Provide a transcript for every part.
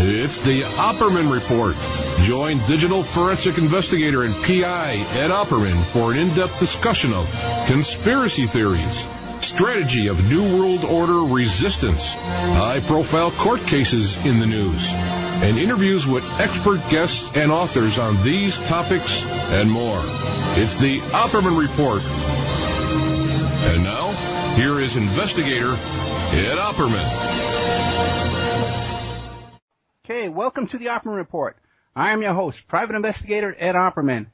It's the Opperman Report. Join digital forensic investigator and PI Ed Opperman for an in-depth discussion of conspiracy theories, strategy of New World Order resistance, high-profile court cases in the news, and interviews with expert guests and authors on these topics and more. It's the Opperman Report. And now, here is investigator Ed Opperman. Okay, welcome to the Opperman Report. I am your host, Private Investigator Ed Opperman.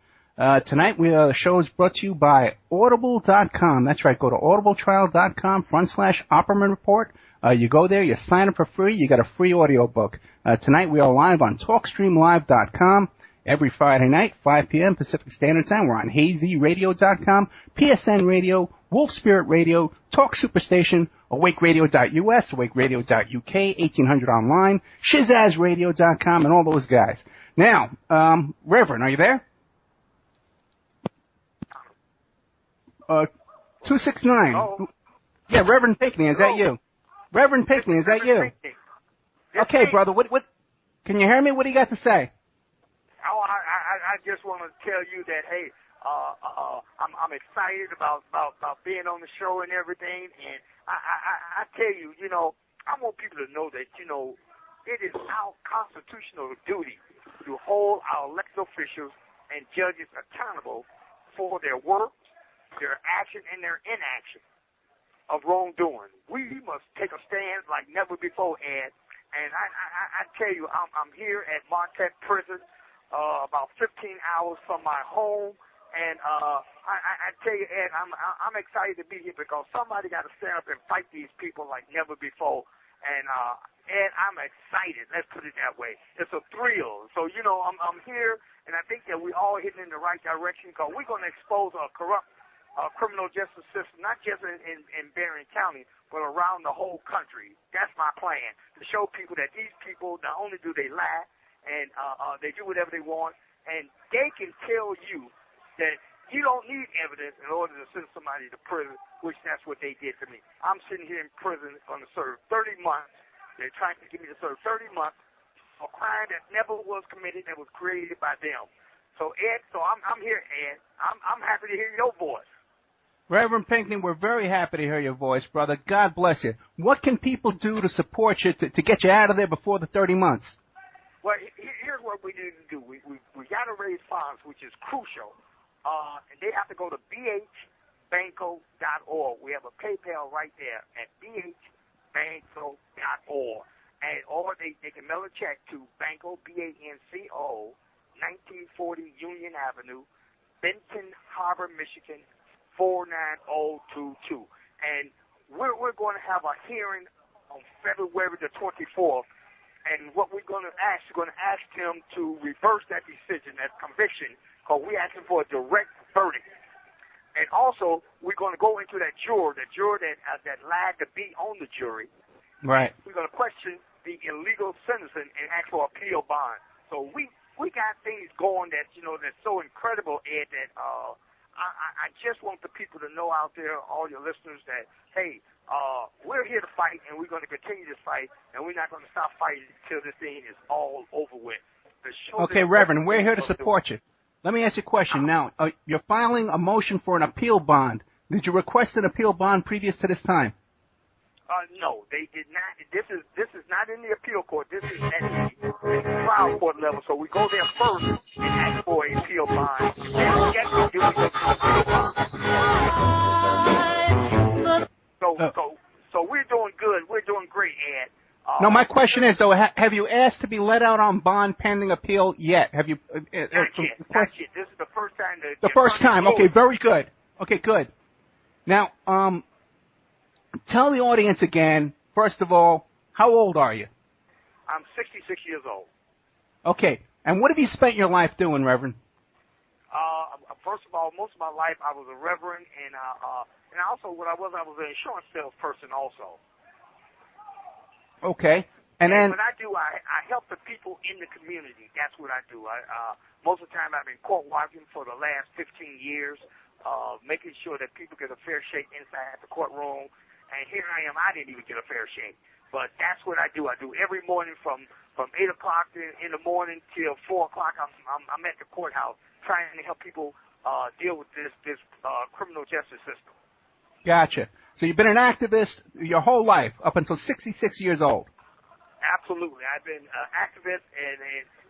Tonight, the show is brought to you by Audible.com. That's right, go to audibletrial.com/Opperman Report. You go there, you sign up for free, you get a free audio book. Tonight, we are live on TalkStreamLive.com. Every Friday night, 5 p.m. Pacific Standard Time. We're on HazyRadio.com, PSN Radio, Wolf Spirit Radio, Talk Superstation, AwakeRadio.us, AwakeRadio.uk, 1800 Online, ShizazRadio.com, and all those guys. Now, Reverend, are you there? 269. Oh. Yeah, Reverend Pinckney, is that you? Reverend Pinckney, is that you? Okay, brother, what, can you hear me? What do you got to say? Oh, I just want to tell you that, hey, I'm excited about being on the show and everything, and I tell you, I want people to know that, it is our constitutional duty to hold our elected officials and judges accountable for their work, their action, and their inaction of wrongdoing. We must take a stand like never before, Ed. And I tell you, I'm here at Marquette Prison, about 15 hours from my home, and I tell you, Ed, I'm excited to be here because somebody got to stand up and fight these people like never before. And Ed, I'm excited. Let's put it that way. It's a thrill. So I'm here, and I think that we're all heading in the right direction because we're going to expose a corrupt criminal justice system, not just in Barron County, but around the whole country. That's my plan, to show people that these people, not only do they lie, and they do whatever they want, and they can tell you that you don't need evidence in order to send somebody to prison, which that's what they did to me. I'm sitting here in prison going to serve 30 months. They're trying to get me to serve 30 months for a crime that never was committed, that was created by them. So, Ed, I'm here, Ed. I'm happy to hear your voice. Reverend Pinckney, we're very happy to hear your voice, brother. God bless you. What can people do to support you, to get you out of there before the 30 months? Well, here's what we need to do. We got to raise funds, which is crucial. And they have to go to bhbanco.org. We have a PayPal right there at bhbanco.org. Or they can mail a check to Banco, B-A-N-C-O, 1940 Union Avenue, Benton Harbor, Michigan, 49022. And we're going to have a hearing on February the 24th. And what we're going to ask them to reverse that decision, that conviction, because we're asking for a direct verdict. And also, we're going to go into that juror that lied to be on the jury. Right. We're going to question the illegal sentencing and ask for appeal bond. So we got things going that's so incredible, Ed, that I just want the people to know out there, all your listeners, that, hey, we're here to fight, and we're going to continue to fight, and we're not going to stop fighting until this thing is all over with. Okay, Reverend, we're here to support you. Let me ask you a question. Now, you're filing a motion for an appeal bond. Did you request an appeal bond previous to this time? No, they did not. This is not in the appeal court. This is at the trial court level. So we go there first and ask for an appeal bond. Then get to do the appeal bond. So we're doing good. We're doing great, Ed. No, my question is, though, have you asked to be let out on bond pending appeal yet? Have you? Not yet. This is the first time. The first time. Okay, very good. Okay, good. Now, tell the audience again, first of all, how old are you? I'm 66 years old. Okay. And what have you spent your life doing, Reverend? First of all, most of my life I was a reverend, and also what I was an insurance salesperson also. Okay. And then what I do, I help the people in the community. That's what I do. Most of the time I've been court watching for the last 15 years, making sure that people get a fair shake inside the courtroom. And here I am, I didn't even get a fair shake. But that's what I do. I do every morning from 8 o'clock in the morning till 4 o'clock. I'm at the courthouse trying to help people deal with this criminal justice system. Gotcha. So you've been an activist your whole life, up until 66 years old. Absolutely. I've been an activist,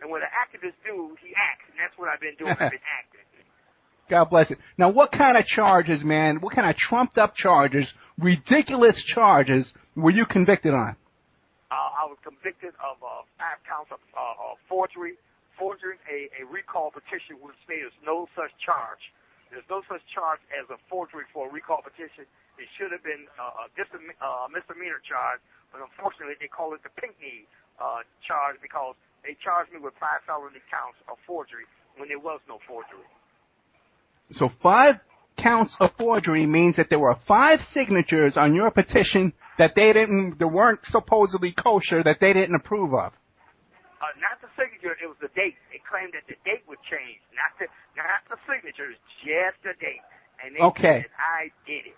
and what an activist do, he acts, and that's what I've been doing. I've been acting. God bless it. Now, what kind of charges, man, what kind of trumped-up charges, ridiculous charges were you convicted on? I was convicted of 5 counts of forgery, forging a recall petition, which there's no such charge. There's no such charge as a forgery for a recall petition. It should have been just a misdemeanor charge, but unfortunately they call it the Pinckney charge because they charged me with 5 felony counts of forgery when there was no forgery. So 5 counts of forgery means that there were 5 signatures on your petition that that weren't supposedly kosher, that they didn't approve of. Not the signature, it was the date. They claimed that the date would change, not the signatures, just the date. And they said I did it.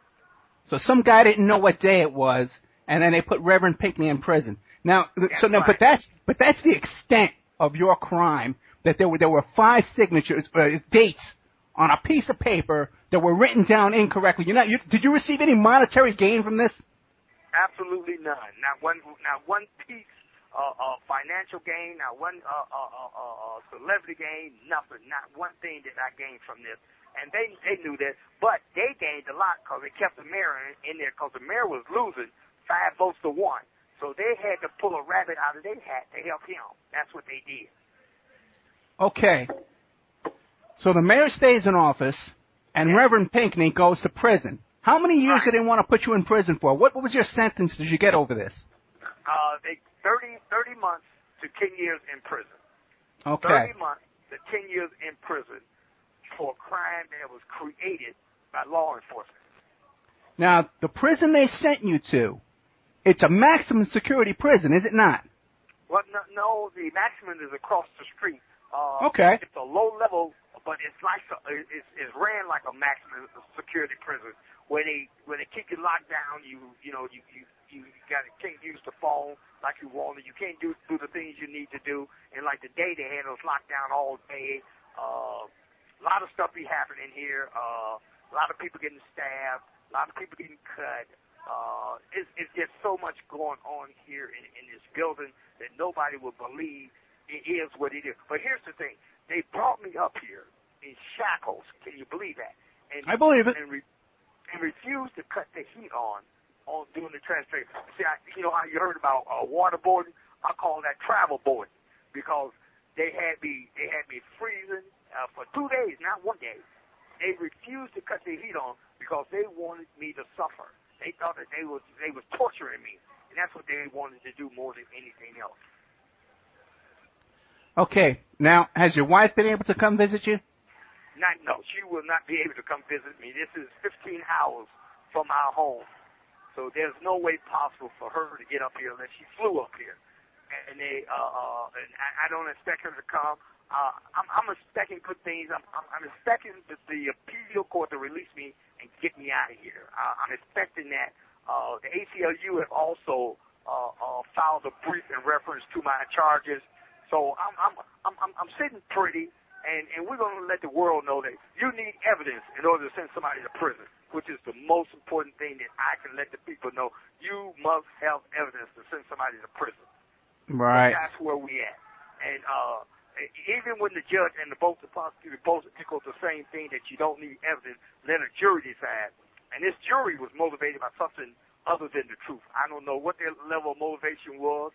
So some guy didn't know what day it was, and then they put Reverend Pinckney in prison. Now, but that's the extent of your crime. That there were 5 signatures, dates on a piece of paper that were written down incorrectly. Did you receive any monetary gain from this? Absolutely none. Not one piece. Financial gain, not one celebrity gain, nothing, not one thing that I gained from this. And they knew that, but they gained a lot because they kept the mayor in there because the mayor was losing 5 votes to 1. So they had to pull a rabbit out of their hat to help him. That's what they did. Okay. So the mayor stays in office, and Reverend Pinckney goes to prison. How many years did they want to put you in prison for? What was your sentence did you get over this? 30 months to 10 years in prison. Okay. 30 months to 10 years in prison for a crime that was created by law enforcement. Now, the prison they sent you to, it's a maximum security prison, is it not? Well, no, the maximum is across the street. Okay. It's a low level, but it's like it's ran like a maximum security prison where they keep you locked down. You can't use the phone like you wanted. You can't do the things you need to do. And like the day they had us locked down all day. A lot of stuff be happening here. A lot of people getting stabbed. A lot of people getting cut. It's just so much going on here in this building that nobody will believe it is what it is. But here's the thing. They brought me up here in shackles. Can you believe that? And, I believe it. And refused to cut the heat on doing the transportation. See, you know how you heard about waterboarding? I call that travel boarding because they had me freezing for 2 days, not 1 day. They refused to cut the heat on because they wanted me to suffer. They thought that they was torturing me, and that's what they wanted to do more than anything else. Okay. Now, has your wife been able to come visit you? No, she will not be able to come visit me. This is 15 hours from our home. So there's no way possible for her to get up here unless she flew up here. And I don't expect her to come. I'm expecting good things. I'm expecting the appeal court to release me and get me out of here. I'm expecting that. The ACLU have also filed a brief in reference to my charges. So I'm sitting pretty, and we're going to let the world know that you need evidence in order to send somebody to prison, which is the most important thing that I can let the people know. You must have evidence to send somebody to prison. Right. So that's where we at. And even when the judge and both the prosecutor both echo the same thing that you don't need evidence, let a jury decide. And this jury was motivated by something other than the truth. I don't know what their level of motivation was,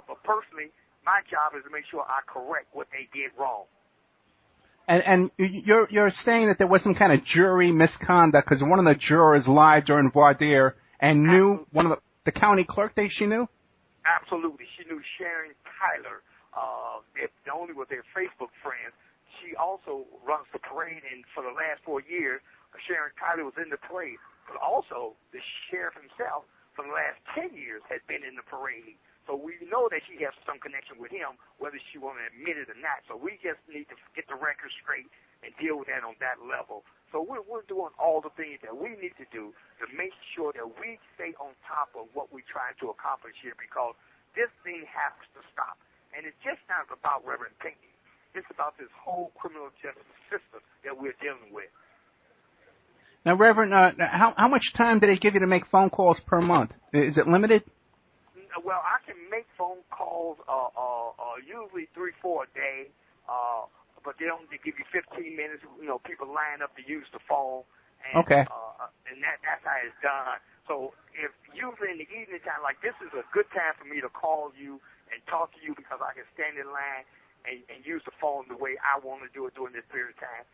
but personally, my job is to make sure I correct what they did wrong. And you're saying that there was some kind of jury misconduct because one of the jurors lied during voir dire and knew one of the county clerk she knew? Absolutely. She knew Sharon Tyler. Not only were they Facebook friends, she also runs the parade, and for the last 4 years, Sharon Tyler was in the parade. But also, the sheriff himself for the last 10 years has been in the parade. So we know that she has some connection with him, whether she want to admit it or not. So we just need to get the record straight and deal with that on that level. So we're doing all the things that we need to do to make sure that we stay on top of what we're trying to accomplish here, because this thing has to stop. And it's just not about Reverend Pinckney. It's about this whole criminal justice system that we're dealing with. Now, Reverend, how much time do they give you to make phone calls per month? Is it limited? Well, I can make phone calls usually 3-4 a day, but they only give you 15 minutes. You know, people line up to use the phone. And, okay. And that's how it's done. So if usually in the evening time, like this is a good time for me to call you and talk to you, because I can stand in line and use the phone the way I want to do it during this period of time.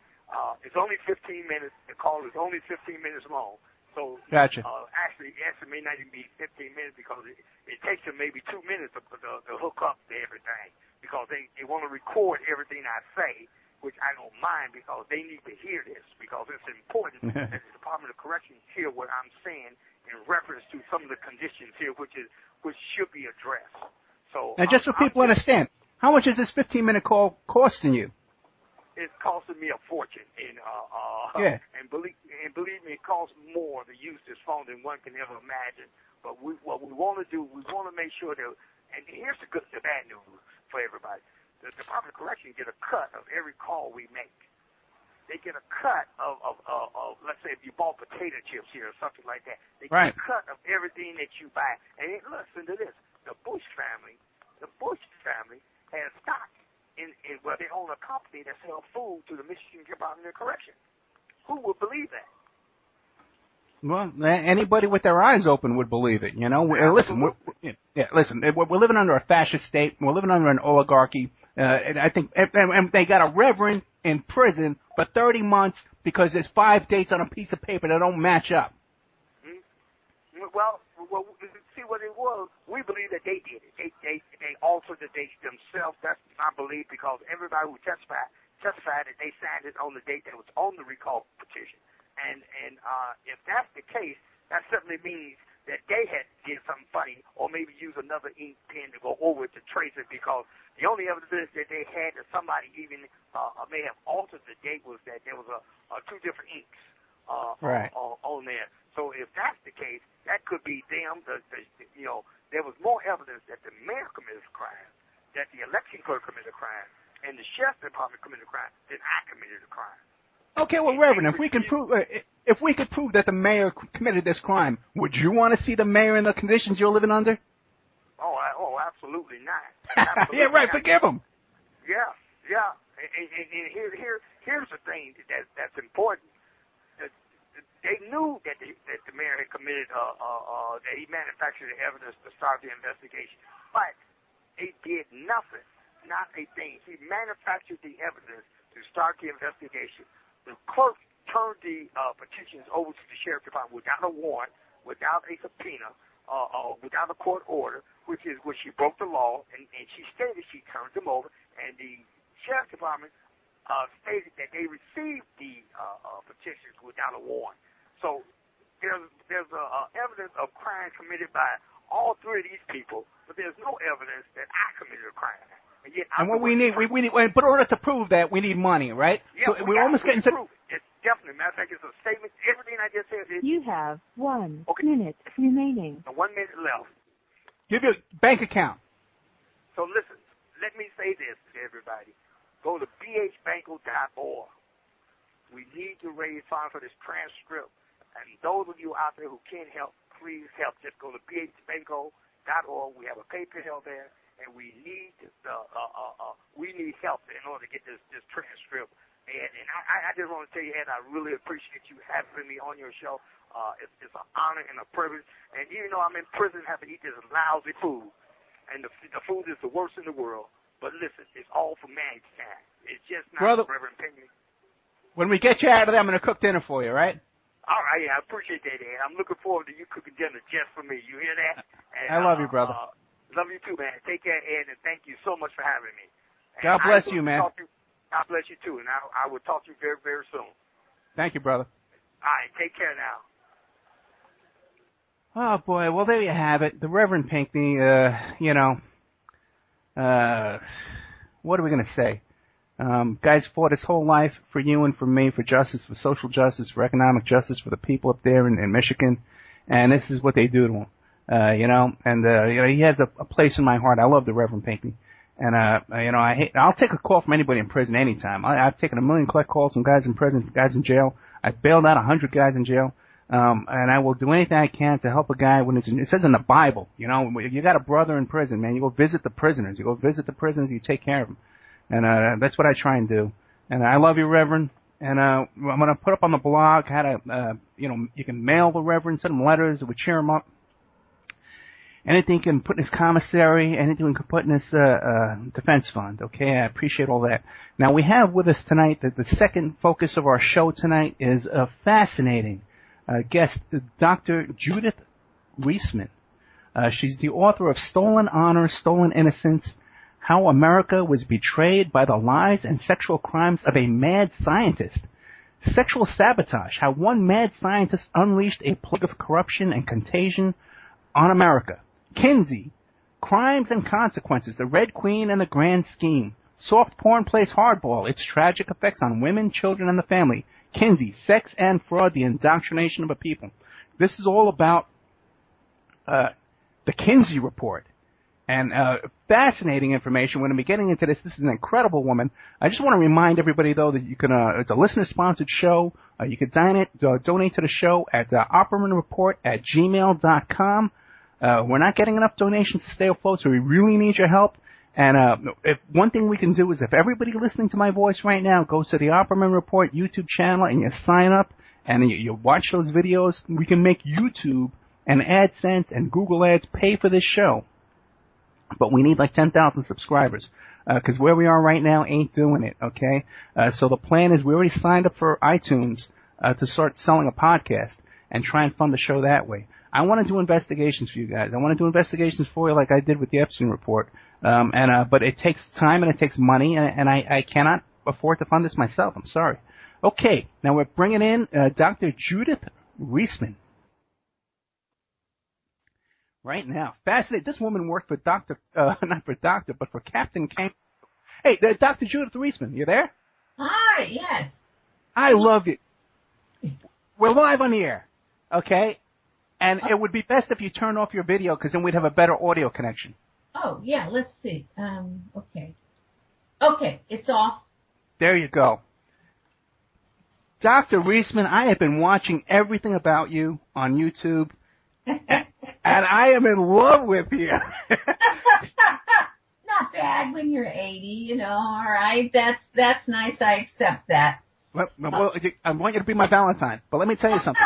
It's only 15 minutes. The call is only 15 minutes long. So gotcha. Actually, it may not even be 15 minutes, because it takes them maybe 2 minutes to hook up to everything, because they want to record everything I say, which I don't mind, because they need to hear this, because it's important that the Department of Corrections hear what I'm saying in reference to some of the conditions here, which should be addressed. So now, just so people understand, how much is this 15-minute call costing you? It's costing me a fortune, and yeah. And believe me, it costs more to use this phone than one can ever imagine. But what we want to do, we want to make sure that, and here's the bad news for everybody: the Department of Corrections get a cut of every call we make. They get a cut of let's say if you bought potato chips here or something like that, they get a cut of everything that you buy. And listen to this: the Bush family has stock where they own a company that sells food to the Michigan Department of Correction. Who would believe that? Well, anybody with their eyes open would believe it. You know, listen, we're living under a fascist state. We're living under an oligarchy. And I think, and they got a reverend in prison for 30 months because there's 5 dates on a piece of paper that don't match up. Mm-hmm. Well, see what it was. We believe that they did it. They altered the dates themselves. That's my belief, because everybody who testified that they signed it on the date that was on the recall petition. And if that's the case, that certainly means that they had did something funny, or maybe use another ink pen to go over it to trace it, because the only evidence that they had that somebody even may have altered the date was that there was 2 different inks on there. So if that's the case, that could be them. There was more evidence that the mayor committed a crime, that the election clerk committed a crime, and the sheriff's department committed a crime than I committed a crime. Okay, well, Reverend, if we could prove that the mayor committed this crime, would you want to see the mayor in the conditions you're living under? Oh, absolutely not. Absolutely yeah, right. not. Forgive him. Yeah. And here's the thing that's important. They knew that the mayor had committed, that he manufactured the evidence to start the investigation, but they did nothing. Not a thing. He manufactured the evidence to start the investigation. The clerk turned the petitions over to the sheriff's department without a warrant, without a subpoena, without a court order, which she broke the law, and she stated she turned them over, and the sheriff's department stated that they received the petitions without a warrant. So there's evidence of crime committed by all 3 of these people, but there's no evidence that I committed a crime. And what we need, but in order to prove that, we need money, right? Yeah, so we're almost getting to prove it. It's definitely. Matter of fact, it's a statement. Everything I just said is. You have 1 minute remaining. 1 minute left. Give your bank account. So listen, let me say this to everybody. Go to bhbanco.org. We need to raise funds for this transcript. And those of you out there who can't help, please help. Just go to bhbanco.org. We have a PayPal there. And we need help in order to get this transcript. And I just want to tell you, Ed, I really appreciate you having me on your show. It's an honor and a privilege. And even though I'm in prison, I have to eat this lousy food, and the food is the worst in the world. But listen, it's all for mankind. It's just not Brother, Reverend Pinckney. When we get you out of there, I'm going to cook dinner for you, right? All right, yeah, I appreciate that, Ed. I'm looking forward to you cooking dinner just for me. You hear that? And, I love you, brother. Love you too, man. Take care, Ed, and thank you so much for having me. And God bless you, man. God bless you too, and I will talk to you very, very soon. Thank you, brother. All right, take care now. Oh, boy. Well, there you have it. The Reverend Pinckney, what are we going to say? Guy's fought his whole life for you and for me, for justice, for social justice, for economic justice, for the people up there in Michigan. And this is what they do to him. He has a place in my heart. I love the Reverend Pinckney. And, I'll take a call from anybody in prison anytime. I've taken 1 million collect calls from guys in prison, guys in jail. I've bailed out 100 guys in jail. And I will do anything I can to help a guy when it says in the Bible, you got a brother in prison, man, you go visit the prisoners. You go visit the prisoners, you take care of them. And, that's what I try and do. And I love you, Reverend. And, I'm going to put up on the blog how to, you can mail the Reverend, send him letters, it would cheer him up. Anything you can put in his commissary, anything we can put in his, defense fund, okay? I appreciate all that. Now, we have with us tonight, the second focus of our show tonight is a fascinating guest, Dr. Judith Reisman. She's the author of Stolen Honor, Stolen Innocence, How America Was Betrayed by the Lies and Sexual Crimes of a Mad Scientist. Sexual Sabotage, How One Mad Scientist Unleashed a Plague of Corruption and Contagion on America. Kinsey, Crimes and Consequences, The Red Queen and the Grand Scheme. Soft Porn Plays Hardball, Its Tragic Effects on Women, Children, and the Family. Kinsey, Sex and Fraud, The Indoctrination of a People. This is all about the Kinsey Report. And fascinating information. We're going to be getting into this. This is an incredible woman. I just want to remind everybody, though, that you can. It's a listener-sponsored show. You can donate to the show at oppermanreport@gmail.com. We're not getting enough donations to stay afloat, so we really need your help. And if one thing we can do is if everybody listening to my voice right now goes to the Opperman Report YouTube channel and you sign up and you watch those videos, we can make YouTube and AdSense and Google Ads pay for this show. But we need like 10,000 subscribers because where we are right now ain't doing it, okay? So the plan is we already signed up for iTunes to start selling a podcast and try and fund the show that way. I want to do investigations for you guys. I want to do investigations for you like I did with the Epstein report. But it takes time and it takes money, and I cannot afford to fund this myself. I'm sorry. Okay, now we're bringing in Dr. Judith Reisman. Right now. Fascinating. This woman worked for not for Doctor, but for Captain Kangaroo. Hey, Dr. Judith Reisman, you there? Hi, yes. I love you. We're live on the air, okay? And it would be best if you turn off your video because then we'd have a better audio connection. Oh, yeah, let's see. Okay. Okay, it's off. There you go. Dr. Reisman, I have been watching everything about you on YouTube, and I am in love with you. Not bad when you're 80, all right. That's nice. I accept that. Well, I want you to be my Valentine, but let me tell you something.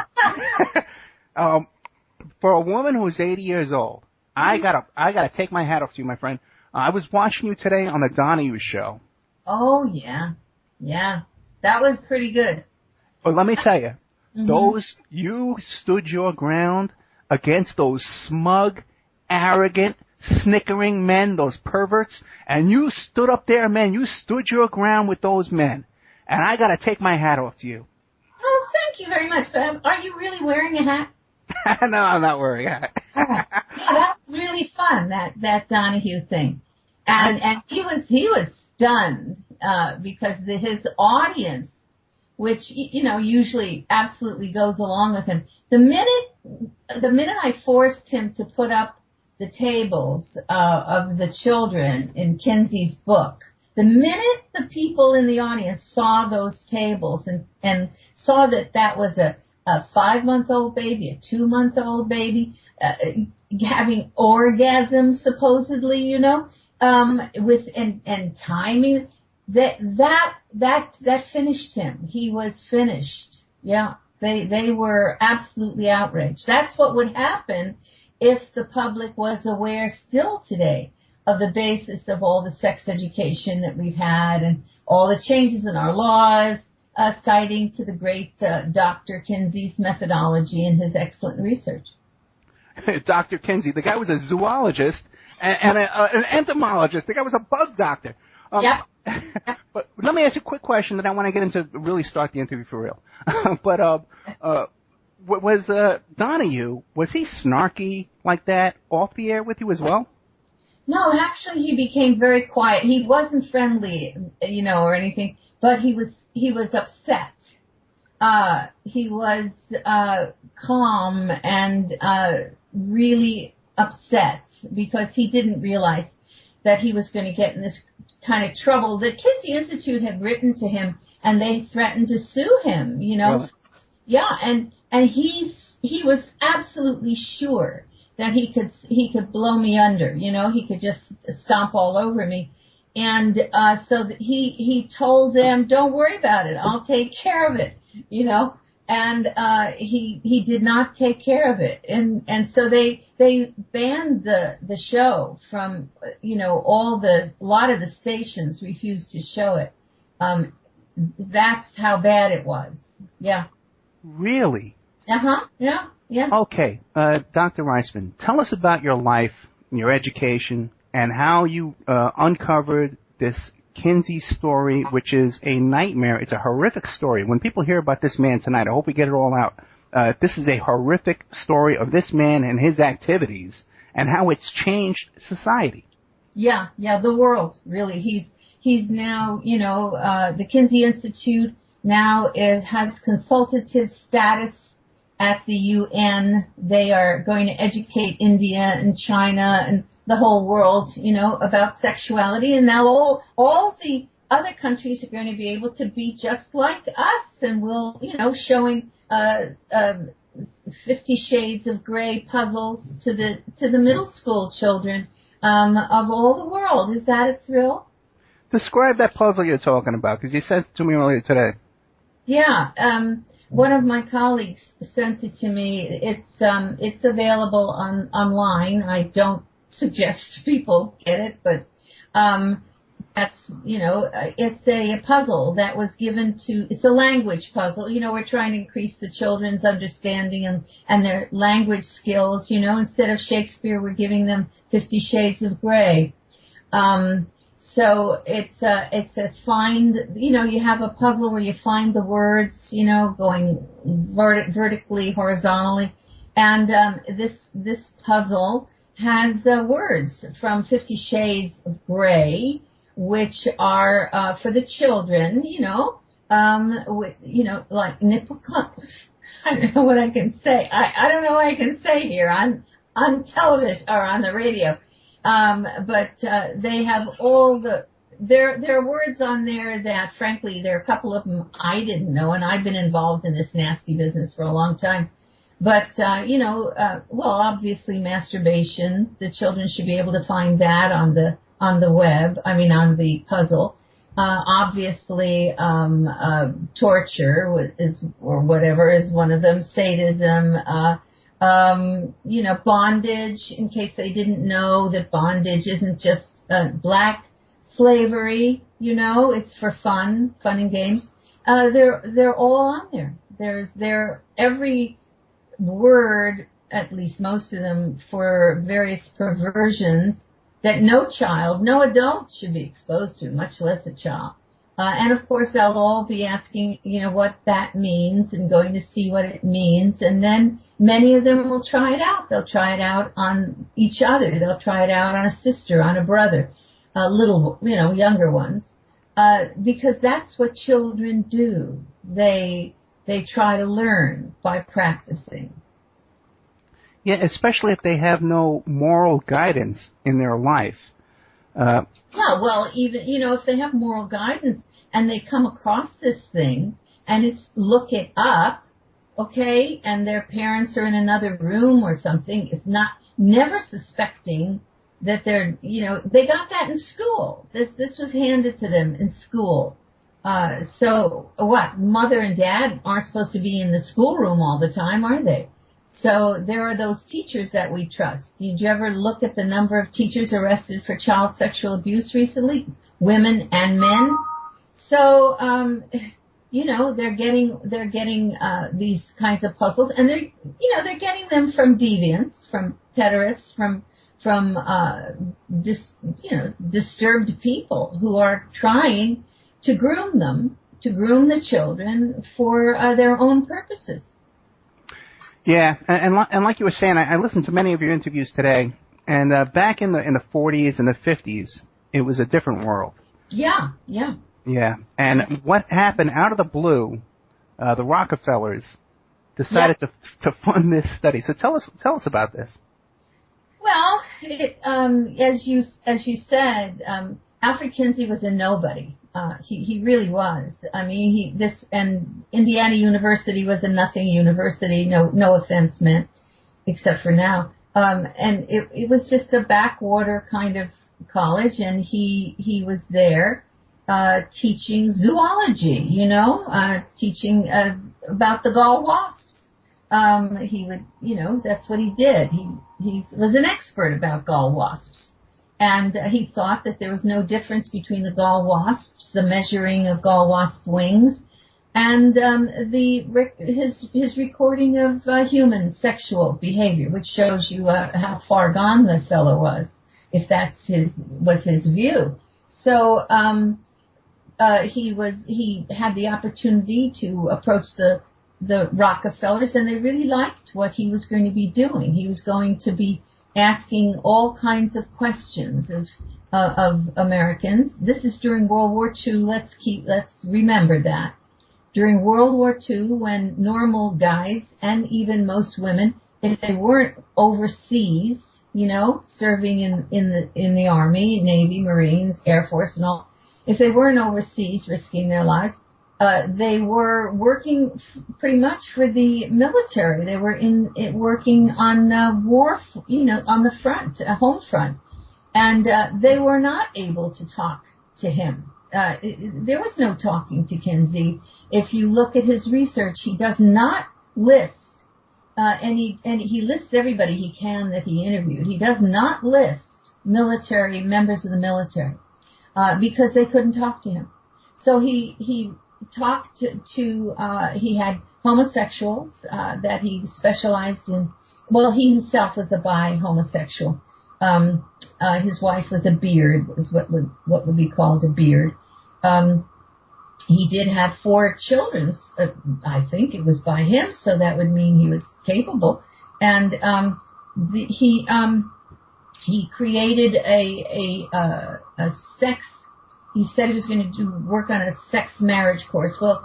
For a woman who's 80 years old, I gotta take my hat off to you, my friend. I was watching you today on the Donahue show. Oh, yeah. Yeah. That was pretty good. But let me tell you, you stood your ground against those smug, arrogant, snickering men, those perverts, and you stood up there, man. You stood your ground with those men. And I gotta take my hat off to you. Oh, thank you very much. But are you really wearing a hat? No, I'm not wearing a hat. Yeah, that was really fun, that Donahue thing. And he was stunned, because his audience, which, usually absolutely goes along with him. The minute I forced him to put up the tables, of the children in Kinsey's book, the minute the people in the audience saw those tables and saw that was a 5-month-old baby, a 2-month-old baby, having orgasms supposedly, with and timing, that finished him. He was finished. Yeah, they were absolutely outraged. That's what would happen if the public was aware still today of the basis of all the sex education that we've had and all the changes in our laws, citing to the great Dr. Kinsey's methodology and his excellent research. Dr. Kinsey, the guy was a zoologist and an entomologist. The guy was a bug doctor. Yep. But let me ask you a quick question that I want to get into, really start the interview for real. But Was Donahue, was he snarky like that off the air with you as well? No, actually, he became very quiet. He wasn't friendly, or anything, but he was upset. He was calm and really upset because he didn't realize that he was going to get in this kind of trouble. The Kinsey Institute had written to him, and they threatened to sue him. Really? Yeah, and he was absolutely sure that he could blow me under. He could just stomp all over me. And so he told them, "Don't worry about it. I'll take care of it." And he did not take care of it. And so they banned the show from a lot of the stations refused to show it. That's how bad it was. Yeah. Really? Uh-huh. Yeah. Yeah. Okay. Dr. Reisman, tell us about your life, your education, and how you uncovered this Kinsey story, which is a nightmare. It's a horrific story. When people hear about this man tonight, I hope we get it all out. This is a horrific story of this man and his activities and how it's changed society. Yeah, the world, really. He's now, the Kinsey Institute now has consultative status at the UN. They are going to educate India and China and the whole world, about sexuality. And now all the other countries are going to be able to be just like us. And we'll, showing 50 Shades of Grey puzzles to the middle school children of all the world. Is that a thrill? Describe that puzzle you're talking about, because you sent it to me earlier today. Yeah, one of my colleagues sent it to me. It's available online. I don't suggest people get it, but that's it's a puzzle that was given to. It's a language puzzle. We're trying to increase the children's understanding and their language skills. Instead of Shakespeare, we're giving them 50 Shades of Grey. So it's a find, you have a puzzle where you find the words, going vertically, horizontally. And this puzzle has words from 50 Shades of Grey, which are for the children, like nipple clumps. I don't know what I can say. I don't know what I can say here on television or on the radio. But they have all there are words on there that, frankly, there are a couple of them I didn't know, and I've been involved in this nasty business for a long time. But, obviously masturbation, the children should be able to find that on the web, on the puzzle. Obviously, torture is one of them, sadism, bondage, in case they didn't know that bondage isn't just black slavery, it's for fun and games. They're all on there. Every word, at least most of them, for various perversions that no adult should be exposed to, much less a child. And of course, they'll all be asking, what that means and going to see what it means. And then many of them will try it out. They'll try it out on each other. They'll try it out on a sister, on a brother, younger ones. Because that's what children do. They try to learn by practicing. Yeah, especially if they have no moral guidance in their life. Even, if they have moral guidance and they come across this thing and it's look it up, okay, and their parents are in another room or something, it's never suspecting that they're, they got that in school. This was handed to them in school. So what? Mother and dad aren't supposed to be in the schoolroom all the time, are they? So there are those teachers that we trust. Did you ever look at the number of teachers arrested for child sexual abuse recently? Women and men. So, they're getting these kinds of puzzles, and they're getting them from deviants, from pederasts, from disturbed people who are trying to groom the children for their own purposes. Yeah, and like you were saying, I listened to many of your interviews today, and back in the 40s and the 50s, it was a different world. Yeah. Yeah, and what happened out of the blue, the Rockefellers decided to fund this study. So tell us about this. Well, as you said, Alfred Kinsey was a nobody. He really was. I mean, and Indiana University was a nothing university. No offense meant, except for now. And it was just a backwater kind of college, and he was there teaching zoology. Teaching about the gall wasps. He would, that's what he did. He was an expert about gall wasps. And he thought that there was no difference between the gall wasps, the measuring of gall wasp wings, and his recording of human sexual behavior, which shows you how far gone the fellow was, if was his view. So he had the opportunity to approach the Rockefellers, and they really liked what he was going to be doing. He was going to be asking all kinds of questions of Americans. This is during World War II. Let's remember that. During World War II, when normal guys and even most women, if they weren't overseas, serving in the Army, Navy, Marines, Air Force, and all, if they weren't overseas risking their lives, they were working pretty much for the military. They were working on war, on the front, home front, and they were not able to talk to him. There was no talking to Kinsey. If you look at his research, he does not list, and he lists everybody he can that he interviewed. He does not list members of the military, because they couldn't talk to him. So he talked to he had homosexuals that he specialized in. Well, he himself was a bi-homosexual. His wife was a beard, was what would be called a beard. He did have 4 children. I think it was by him, so that would mean he was capable. And he created a sex. He said he was going to work on a sex marriage course. Well,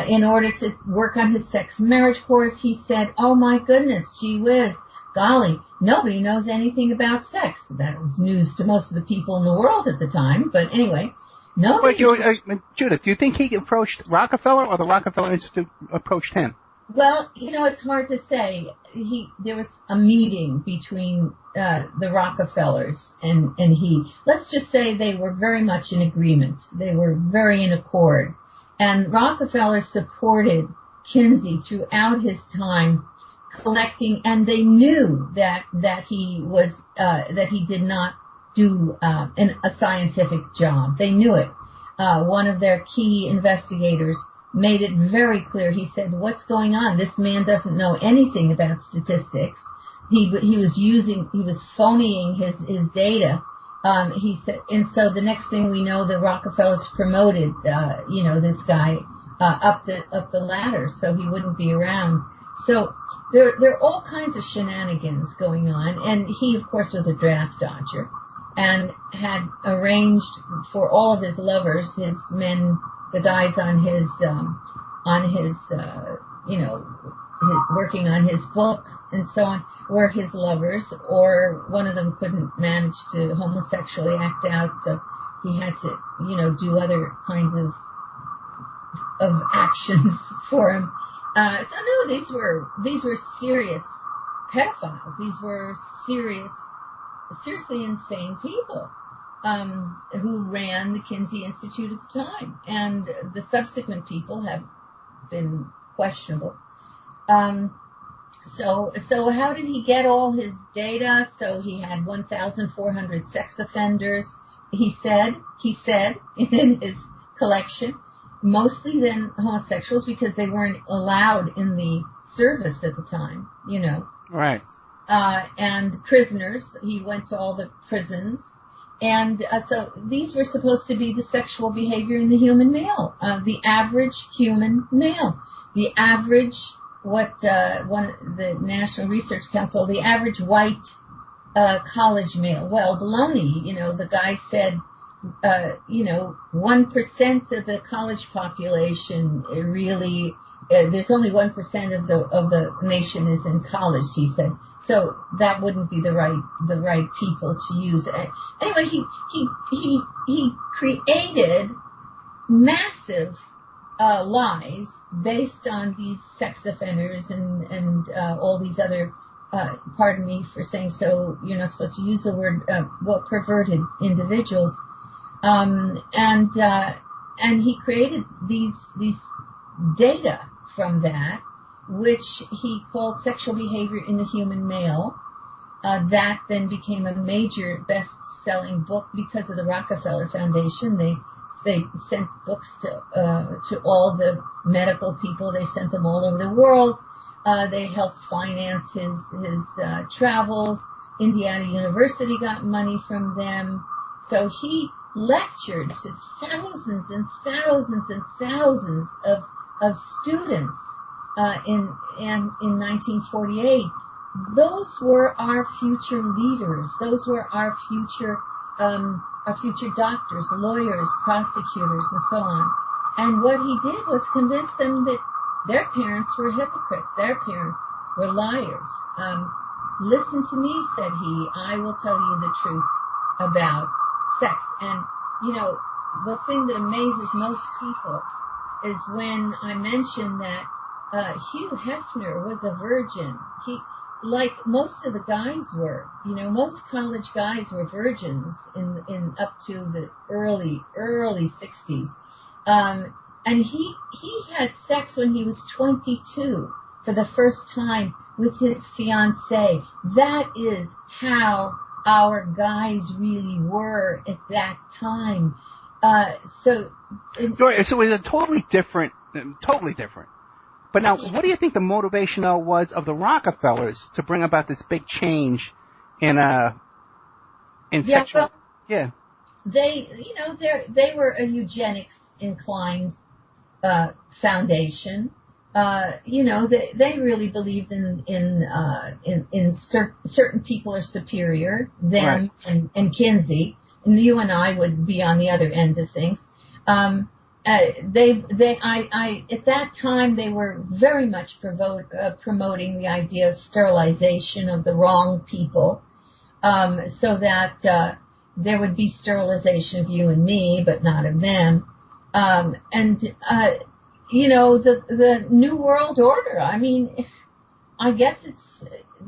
in order to work on his sex marriage course, he said, "Oh my goodness, gee whiz, golly, nobody knows anything about sex." That was news to most of the people in the world at the time. But anyway, nobody. Judith, do you think he approached Rockefeller, or the Rockefeller Institute approached him? Well, it's hard to say. There was a meeting between the Rockefellers and he. Let's just say they were very much in agreement. They were very in accord. And Rockefeller supported Kinsey throughout his time collecting, and they knew that he did not do a scientific job. They knew it. One of their key investigators made it very clear. He said, "What's going on? This man doesn't know anything about statistics. He was phonying his data." He said, and so the next thing we know, the Rockefellers promoted, this guy up the ladder, so he wouldn't be around. So there are all kinds of shenanigans going on, and he, of course, was a draft dodger and had arranged for all of his lovers, his men, the guys on his working on his book and so on, were his lovers, or one of them couldn't manage to homosexually act out, so he had to, do other kinds of actions for him. So no, these were serious pedophiles. These were seriously insane people. Who ran the Kinsey Institute at the time, and the subsequent people have been questionable. So how did he get all his data? So he had 1,400 sex offenders. He said in his collection, mostly then homosexuals, because they weren't allowed in the service at the time, Right. And prisoners. He went to all the prisons. And so these were supposed to be the sexual behavior in the human male, the average human male. The average the National Research Council, the average white college male. Well, baloney. The guy said, 1% of the college population really. There's only 1% of the nation is in college, he said. So that wouldn't be the right people to use. Anyway, he created massive lies based on these sex offenders and all these other. Pardon me for saying so. You're not supposed to use the word perverted individuals. And he created these data from that, which he called Sexual Behavior in the Human Male. That then became a major best-selling book because of the Rockefeller Foundation. They sent books to all the medical people. They sent them all over the world. They helped finance his travels. Indiana University got money from them. So he lectured to thousands and thousands and thousands of students in 1948. Those were our future leaders. Those were our future doctors, lawyers, prosecutors, and so on. And what he did was convince them that their parents were hypocrites. Their parents were liars. Listen to me, said he. I will tell you the truth about sex. And, the thing that amazes most people is when I mentioned that Hugh Hefner was a virgin. He, like most of the guys were, most college guys were virgins in up to the early 60s. And he had sex when he was 22 for the first time with his fiancée. That is how our guys really were at that time. So it was totally different. But now, what do you think the motivation was of the Rockefellers to bring about this big change in sexual? They were a eugenics inclined foundation. They really believed in certain people are superior, them right. and Kinsey, and you and I would be on the other end of things. At that time they were very much promoting the idea of sterilization of the wrong people, so that there would be sterilization of you and me, but not of them. The New World Order. I mean, I guess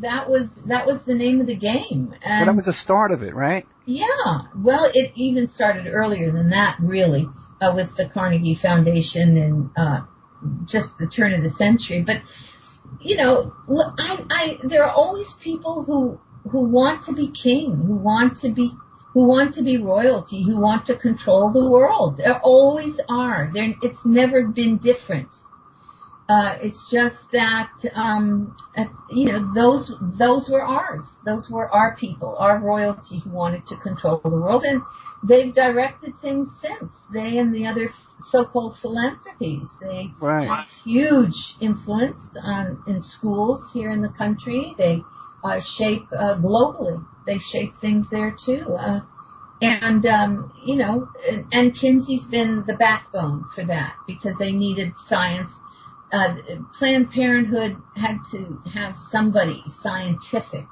that was the name of the game. And that was the start of it, right? Yeah. Well, it even started earlier than that, really, with the Carnegie Foundation and just the turn of the century. But there are always people who want to be king, who want to be royalty, who want to control the world. There always are. It's never been different. It's just that, those were ours. Those were our people, our royalty who wanted to control the world. And they've directed things since. They and the other so-called philanthropies. They have huge influence in schools here in the country. They shape globally. They shape things there too. And Kinsey's been the backbone for that because they needed science. Planned Parenthood had to have somebody scientific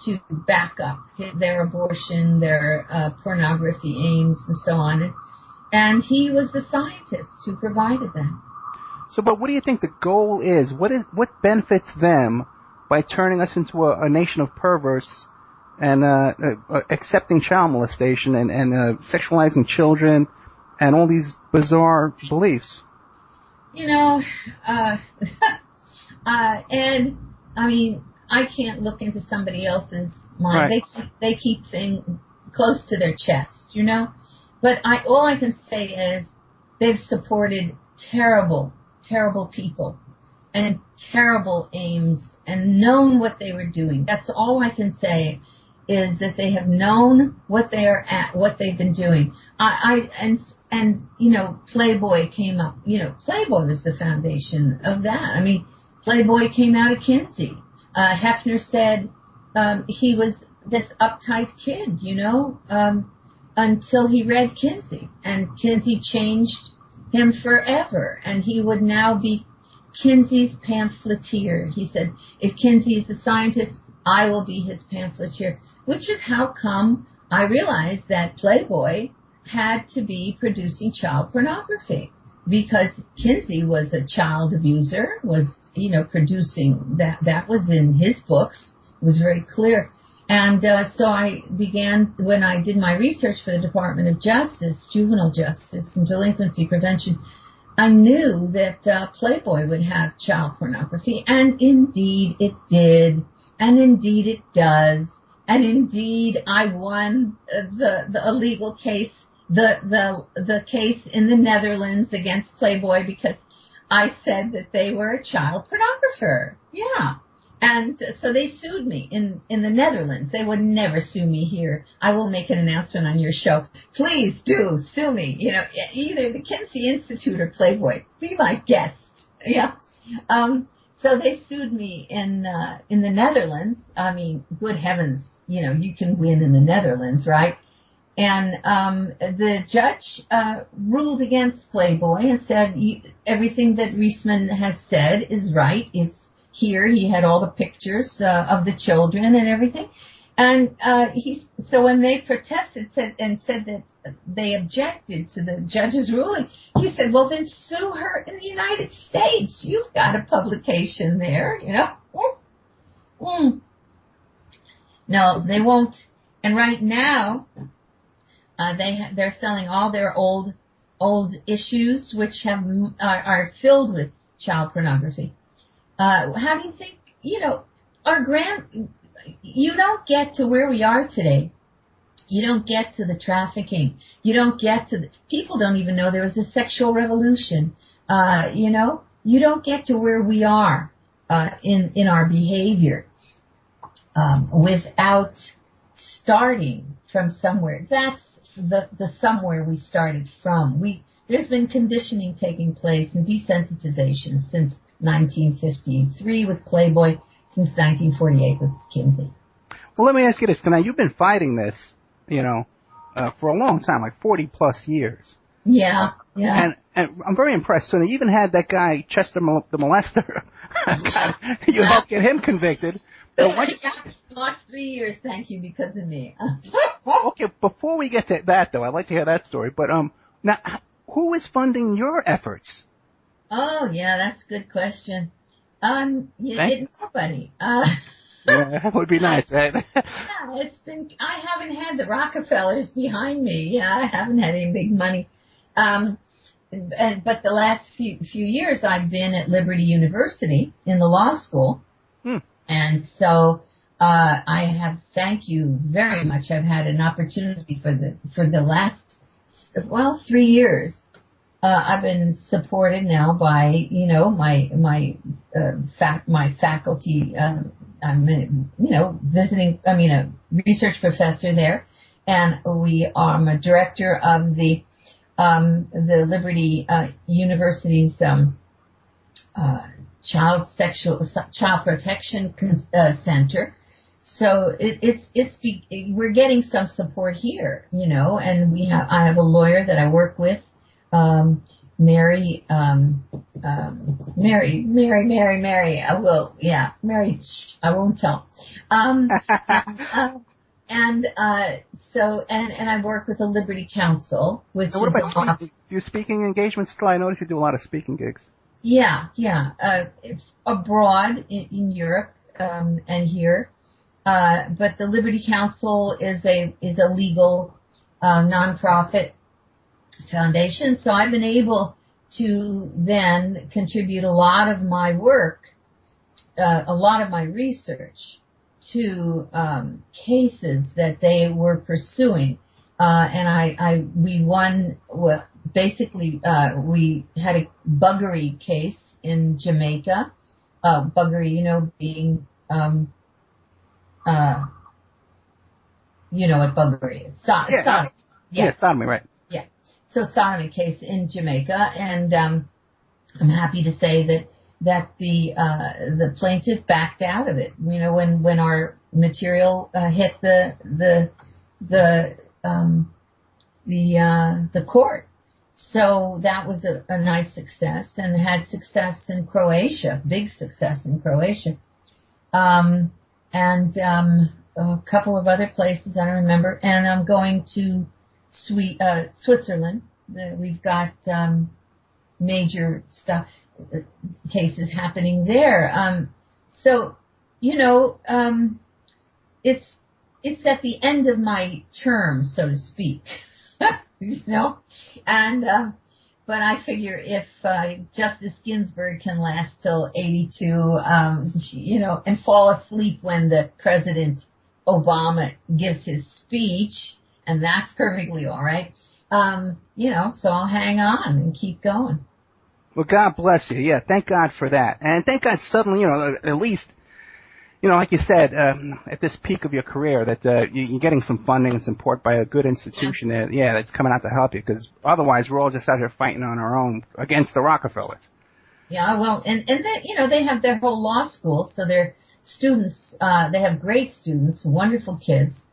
to back up their abortion, their pornography aims, and so on. And he was the scientist who provided them. So, but what do you think the goal is? What benefits them by turning us into a nation of perverts and accepting child molestation and sexualizing children and all these bizarre beliefs? And I mean, I can't look into somebody else's mind. Right. They keep things close to their chest, But all I can say is they've supported terrible, terrible people and terrible aims and known what they were doing. That's all I can say is that they have known what they are at, what they've been doing. Playboy came up. Playboy was the foundation of that. I mean, Playboy came out of Kinsey. Hefner said he was this uptight kid, until he read Kinsey. And Kinsey changed him forever. And he would now be Kinsey's pamphleteer. He said, if Kinsey is the scientist, I will be his pamphleteer. Which is how come I realized that Playboy had to be producing child pornography. Because Kinsey was a child abuser, was, producing that was in his books. It was very clear. And so I began, when I did my research for the Department of Justice, Juvenile Justice and Delinquency Prevention, I knew that Playboy would have child pornography, and indeed it did, and indeed it does, and indeed I won the legal case, the case in the Netherlands against Playboy because I said that they were a child pornographer. Yeah. And so they sued me in the Netherlands. They would never sue me here. I will make an announcement on your show. Please do sue me. Either the Kinsey Institute or Playboy. Be my guest. Yeah. So they sued me in the Netherlands. I mean, good heavens, you can win in the Netherlands, right? And the judge ruled against Playboy and said everything that Reisman has said is right. It's here. He had all the pictures of the children and everything. And so when they protested said that they objected to the judge's ruling, he said, well, then sue her in the United States. You've got a publication there, No, they won't. And right now, they're selling all their old issues, which are filled with child pornography. How do you think, you don't get to where we are today. You don't get to the trafficking. You don't get to people don't even know there was a sexual revolution. You don't get to where we are, in our behavior, without starting from somewhere. That's the somewhere we started from. There's been conditioning taking place and desensitization since 1953 with Playboy, since 1948 with Kinsey. Well, let me ask you this. Now, you've been fighting this, for a long time, like 40 plus years. Yeah. And I'm very impressed. So you even had that guy, Chester the molester. You helped get him convicted. Lost 3 years, thank you, because of me. Okay, before we get to that, though, I'd like to hear that story. But now, who is funding your efforts? Oh, yeah, that's a good question. It's nobody. Yeah, that would be nice, right? I haven't had the Rockefellers behind me. Yeah, I haven't had any big money. But the last few years I've been at Liberty University in the law school. And so, thank you very much. I've had an opportunity for the last, 3 years. I've been supported now by, my faculty. I'm, a research professor there, and I'm a director of the Liberty University's Child Protection Center. So we're getting some support here, and I have a lawyer that I work with. Mary, Mary, I won't tell. And I work with the Liberty Council, which what about do you speaking engagements still? I notice you do a lot of speaking gigs. Yeah. It's abroad in Europe, and here. But the Liberty Council is a legal, nonprofit foundation, so I've been able to then contribute a lot of my work, a lot of my research to cases that they were pursuing, and we won. Well, basically, we had a buggery case in Jamaica. Buggery, being what buggery is. Sodomy. Yeah, sodomy, right. So sodomy case in Jamaica, and I'm happy to say that, that the plaintiff backed out of it. You know, when our material hit the court. So that was a nice success, and had success in Croatia, big success in Croatia, and a couple of other places I don't remember. And I'm going to Switzerland. We've got major stuff, cases happening there. So you know, it's at the end of my term, so to speak. You know, and but I figure if Justice Ginsburg can last till 82, you know, and fall asleep when the President Obama gives his speech, and that's perfectly all right. You know, so I'll hang on and keep going. Well, God bless you. Yeah, thank God for that, and thank God suddenly, you know, at least. You know, like you said, at this peak of your career, that you're getting some funding and support by a good institution that's coming out to help you, because otherwise we're all just out here fighting on our own against the Rockefellers. Yeah, well, and they, you know, they have their whole law school, so their students, they have great students, wonderful kids,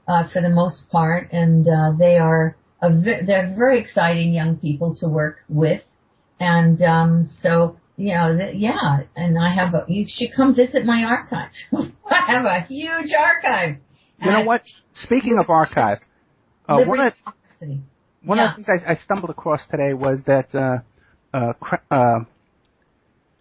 for the most part, and they're very exciting young people to work with, and so. You know, and you should come visit my archive. I have a huge archive. You know what? Speaking of archive, one of the things I stumbled across today was that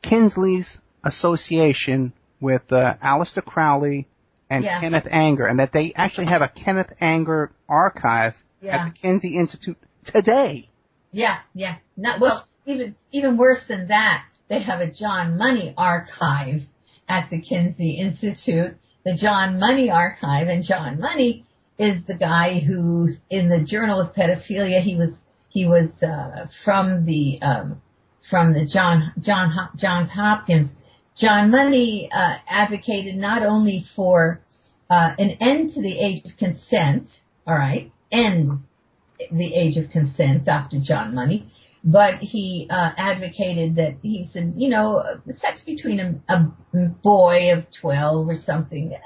Kinsey's association with Aleister Crowley and Kenneth Anger, and that they actually have a Kenneth Anger archive at the Kinsey Institute today. Yeah. Even worse than that. They have a John Money archive at the Kinsey Institute, the John Money archive, and John Money is the guy who's in the Journal of Pedophilia. He was from the Johns Hopkins. John Money advocated not only for an end to the age of consent, all right, end the age of consent, Dr. John Money. But he advocated that, he said, you know, sex between a boy of 12 or something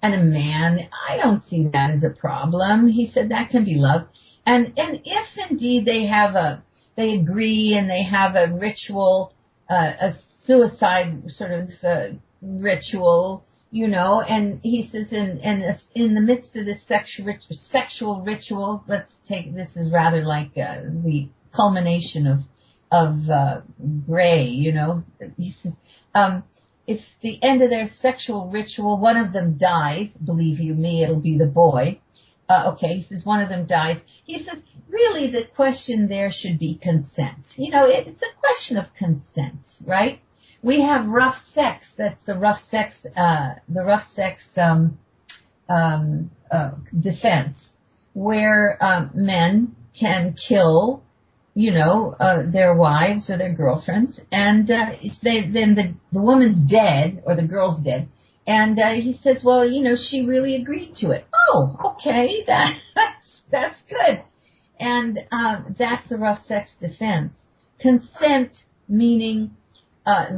and a man, I don't see that as a problem. He said that can be love. And if indeed they agree and they have a ritual, a suicide sort of ritual, you know, and he says in the midst of this sexual ritual, this is rather like the culmination of Gray, you know. He says, if the end of their sexual ritual, one of them dies, believe you me, it'll be the boy. Okay, he says one of them dies. He says, really the question there should be consent. You know, it's a question of consent, right? We have rough sex. That's the rough sex defense, where men can kill, you know, their wives or their girlfriends, and then the woman's dead or the girl's dead, and he says, well, you know, she really agreed to it. Oh, okay, that's good, and that's the rough sex defense. Consent meaning,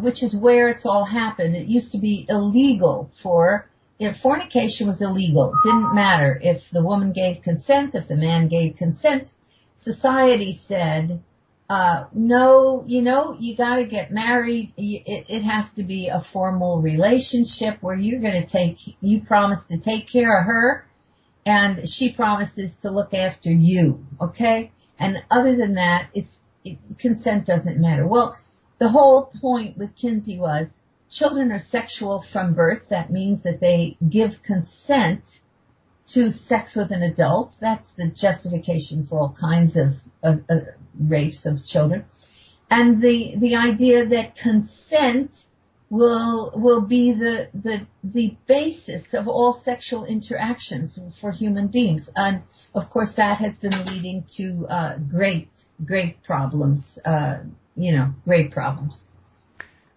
which is where it's all happened. It used to be illegal fornication was illegal. It didn't matter if the woman gave consent, if the man gave consent. Society said, no, you know, you got to get married. It has to be a formal relationship where you promise to take care of her and she promises to look after you. Okay. And other than that, consent doesn't matter. Well, the whole point with Kinsey was children are sexual from birth. That means that they give consent to sex with an adult. That's the justification for all kinds of rapes of children. And the idea that consent will be the basis of all sexual interactions for human beings. And of course that has been leading to great problems, great problems.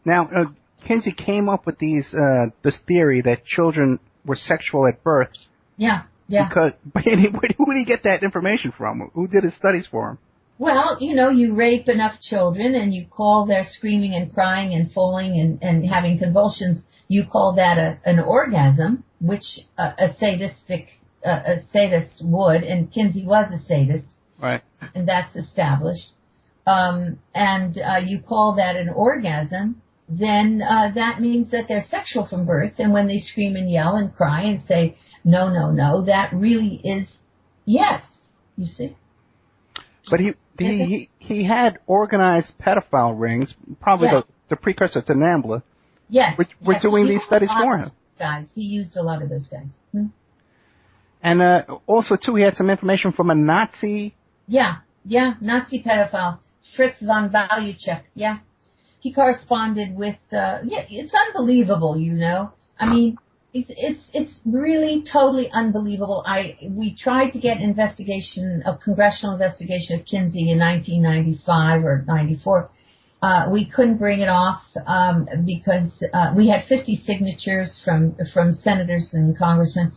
Now, Kinsey came up with this theory that children were sexual at birth. Yeah. Because who did he get that information from? Who did his studies for him? Well, you rape enough children and you call their screaming and crying and falling and having convulsions, you call that an orgasm, which a sadist would, and Kinsey was a sadist. Right. And that's established. And you call that an orgasm, then that means that they're sexual from birth. And when they scream and yell and cry and say, no, no, no, that really is yes, you see. But he had organized pedophile rings, probably yes. the precursor to NAMBLA. Yes. We're doing these studies for him. Guys, he used a lot of those guys. And also, too, he had some information from a Nazi. Yeah, Nazi pedophile, Fritz von Valuchek. Yeah, he corresponded with. It's unbelievable, I mean, it's really totally unbelievable. We tried to get a congressional investigation of Kinsey in 1995 or 94. We couldn't bring it off because we had 50 signatures from senators and congressmen.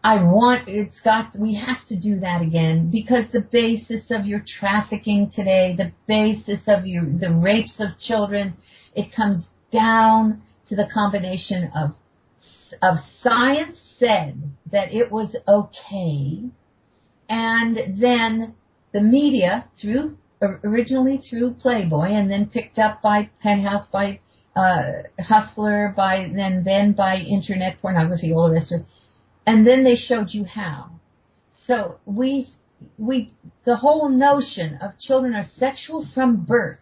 We have to do that again because the basis of your trafficking today, the basis of the rapes of children, it comes down to the combination of science said that it was okay, and then the media originally through Playboy and then picked up by Penthouse, by Hustler, then by internet pornography, all the rest of it. And then they showed you how. So the whole notion of children are sexual from birth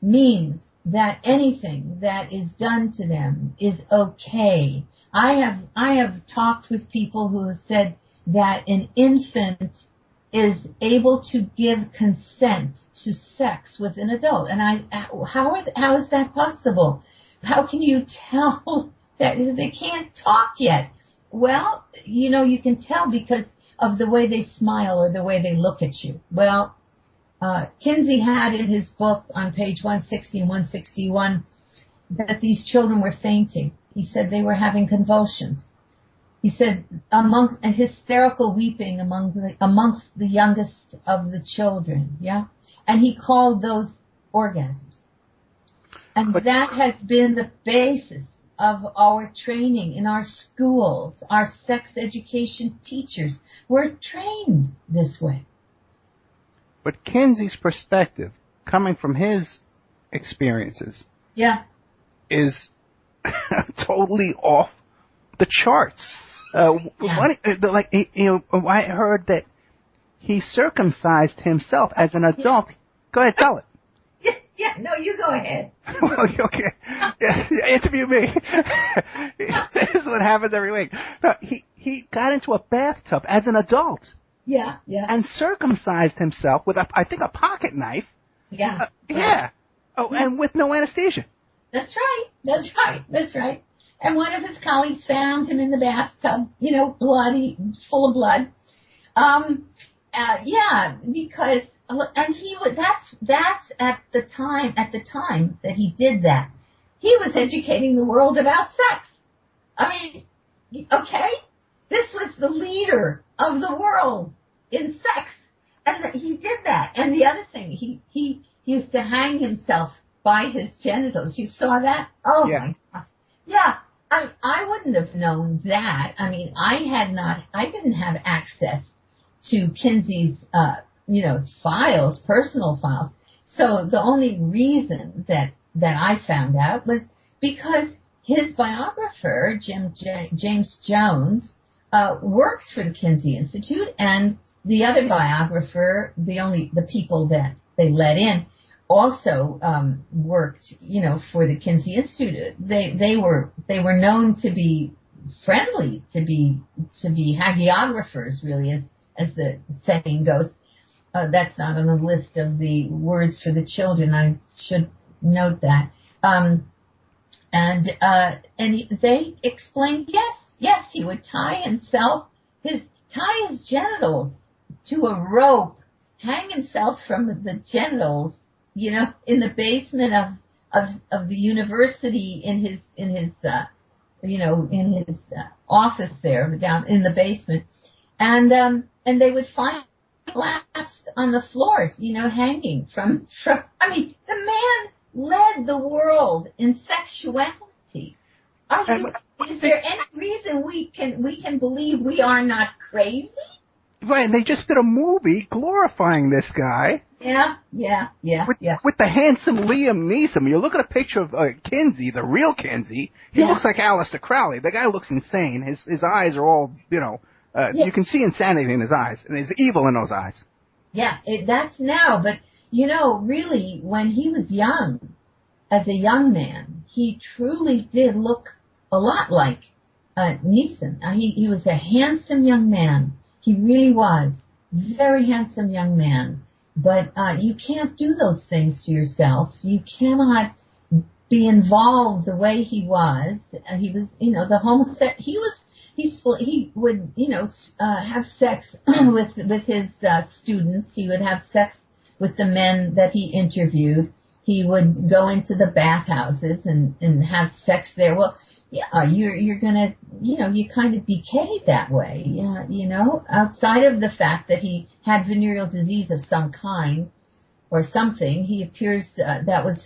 means that anything that is done to them is okay. I have talked with people who have said that an infant is able to give consent to sex with an adult. And how is that possible? How can you tell that they can't talk yet? Well, you can tell because of the way they smile or the way they look at you. Well, Kinsey had in his book on page 160 and 161 that these children were fainting. He said they were having convulsions. He said a hysterical weeping amongst the youngest of the children, yeah? And he called those orgasms. And that has been the basis of our training in our schools. Our sex education teachers were trained this way. But Kinsey's perspective, coming from his experiences, is totally off the charts. I heard that he circumcised himself as an adult. Go ahead, tell it. No, you go ahead. Okay. Interview me. This is what happens every week. No, he got into a bathtub as an adult. Yeah. And circumcised himself with I think a pocket knife. Yeah. Oh, and with no anesthesia. That's right. And one of his colleagues found him in the bathtub, bloody, full of blood. Because, and that's at the time that he did that, he was educating the world about sex. I mean, okay? This was the leader of the world in sex. And he did that. And the other thing, he used to hang himself by his genitals. You saw that? Oh, yeah. My gosh. Yeah. I wouldn't have known that. I mean, I didn't have access to Kinsey's, files, personal files. So the only reason that I found out was because his biographer, James Jones, worked for the Kinsey Institute, and the other biographer, the people that they let in, also worked, for the Kinsey Institute. They were known to be friendly, to be hagiographers, really, as the saying goes. That's not on the list of the words for the children. I should note that. And they explained, yes, he would tie his genitals to a rope, hang himself from the genitals, in the basement of the university, in his office there down in the basement. And and they would find collapsed on the floors, hanging from. I mean, the man led the world in sexuality. Is there any reason we can believe we are not crazy? Right, and they just did a movie glorifying this guy. Yeah. With the handsome Liam Neeson. You look at a picture of Kinsey, the real Kinsey. He looks like Aleister Crowley. The guy looks insane. His eyes are all, you can see insanity in his eyes, and there's evil in those eyes. Yeah, that's now, but really, when he was young, as a young man, he truly did look a lot like Neeson. He was a handsome young man. He really was. Very handsome young man. But you can't do those things to yourself. You cannot be involved the way he was. He was, the homosexual. He would, have sex with his students. He would have sex with the men that he interviewed. He would go into the bathhouses and have sex there. Well, yeah, you're gonna, you kind of decay that way, outside of the fact that he had venereal disease of some kind or something. He appears,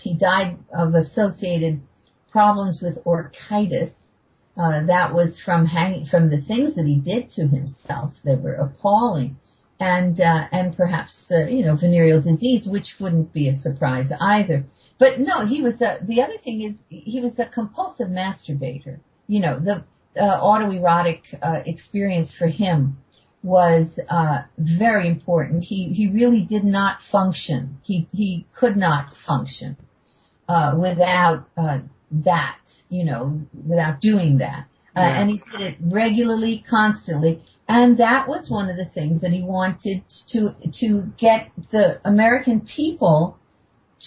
he died of associated problems with orchitis. That was from the things that he did to himself. They were appalling. And perhaps, venereal disease, which wouldn't be a surprise either. But no, the other thing is, he was a compulsive masturbator. The autoerotic experience for him was very important. He really did not function. He could not function without that, without doing that. And he did it regularly, constantly. And that was one of the things that he wanted to get the American people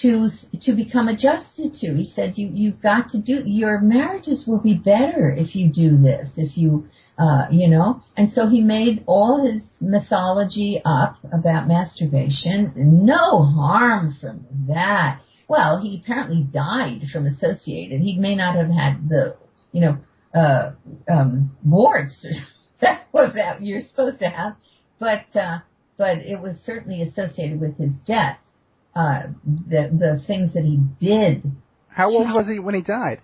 to become adjusted to. He said, you've got to your marriages will be better if you do this, if you, And so he made all his mythology up about masturbation. No harm from that. Well, he apparently died from associated. He may not have had the, warts that you're supposed to have, but it was certainly associated with his death. The things that he did. How old was he when he died?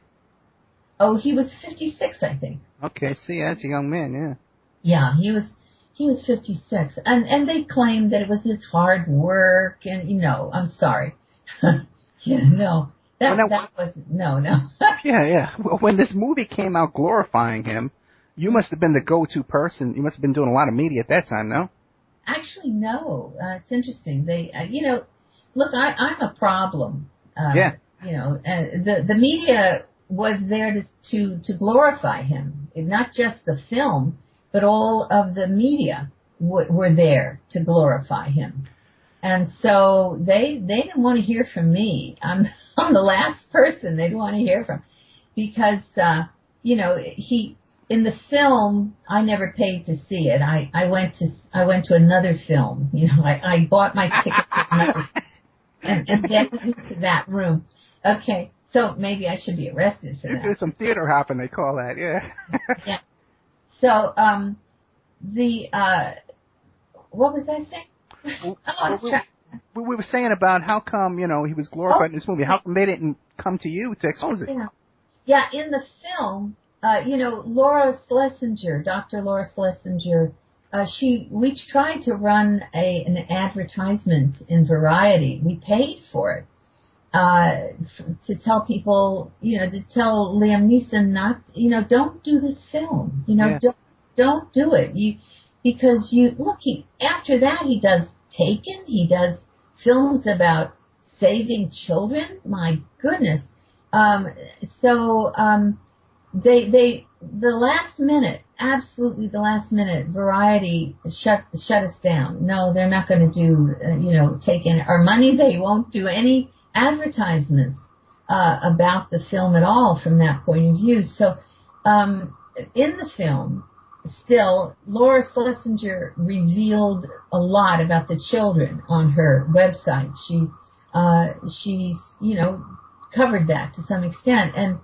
Oh, he was 56, I think. Okay, see, that's a young man, yeah. Yeah, he was 56, and they claimed that it was his hard work, and I'm sorry. No. That was no. Yeah. Well, when this movie came out glorifying him, you must have been the go-to person. You must have been doing a lot of media at that time, no? Actually, no. It's interesting. They, look, I'm a problem. Yeah. The media was there to glorify him. Not just the film, but all of the media were there to glorify him. And so they didn't want to hear from me. I'm the last person they'd want to hear from, because in the film, I never paid to see it. I went to another film. I bought my ticket to another, and then went to that room. Okay, so maybe I should be arrested for that. There's some theater hopping, they call that, yeah. Yeah. So what was I saying? We were saying about how come, he was glorified in this movie. How come they didn't come to you to expose it? Yeah, in the film, Laura Schlesinger, Dr. Laura Schlesinger, we tried to run an advertisement in Variety. We paid for it, to tell people, to tell Liam Neeson not, don't do this film. Don't do it. Because after that he does Taken, he does films about saving children. My goodness. The last minute, absolutely the last minute, Variety shut us down. No, they're not going to do, take in our money. They won't do any advertisements about the film at all from that point of view. So, in the film, still, Laura Schlesinger revealed a lot about the children on her website. She's covered that to some extent. And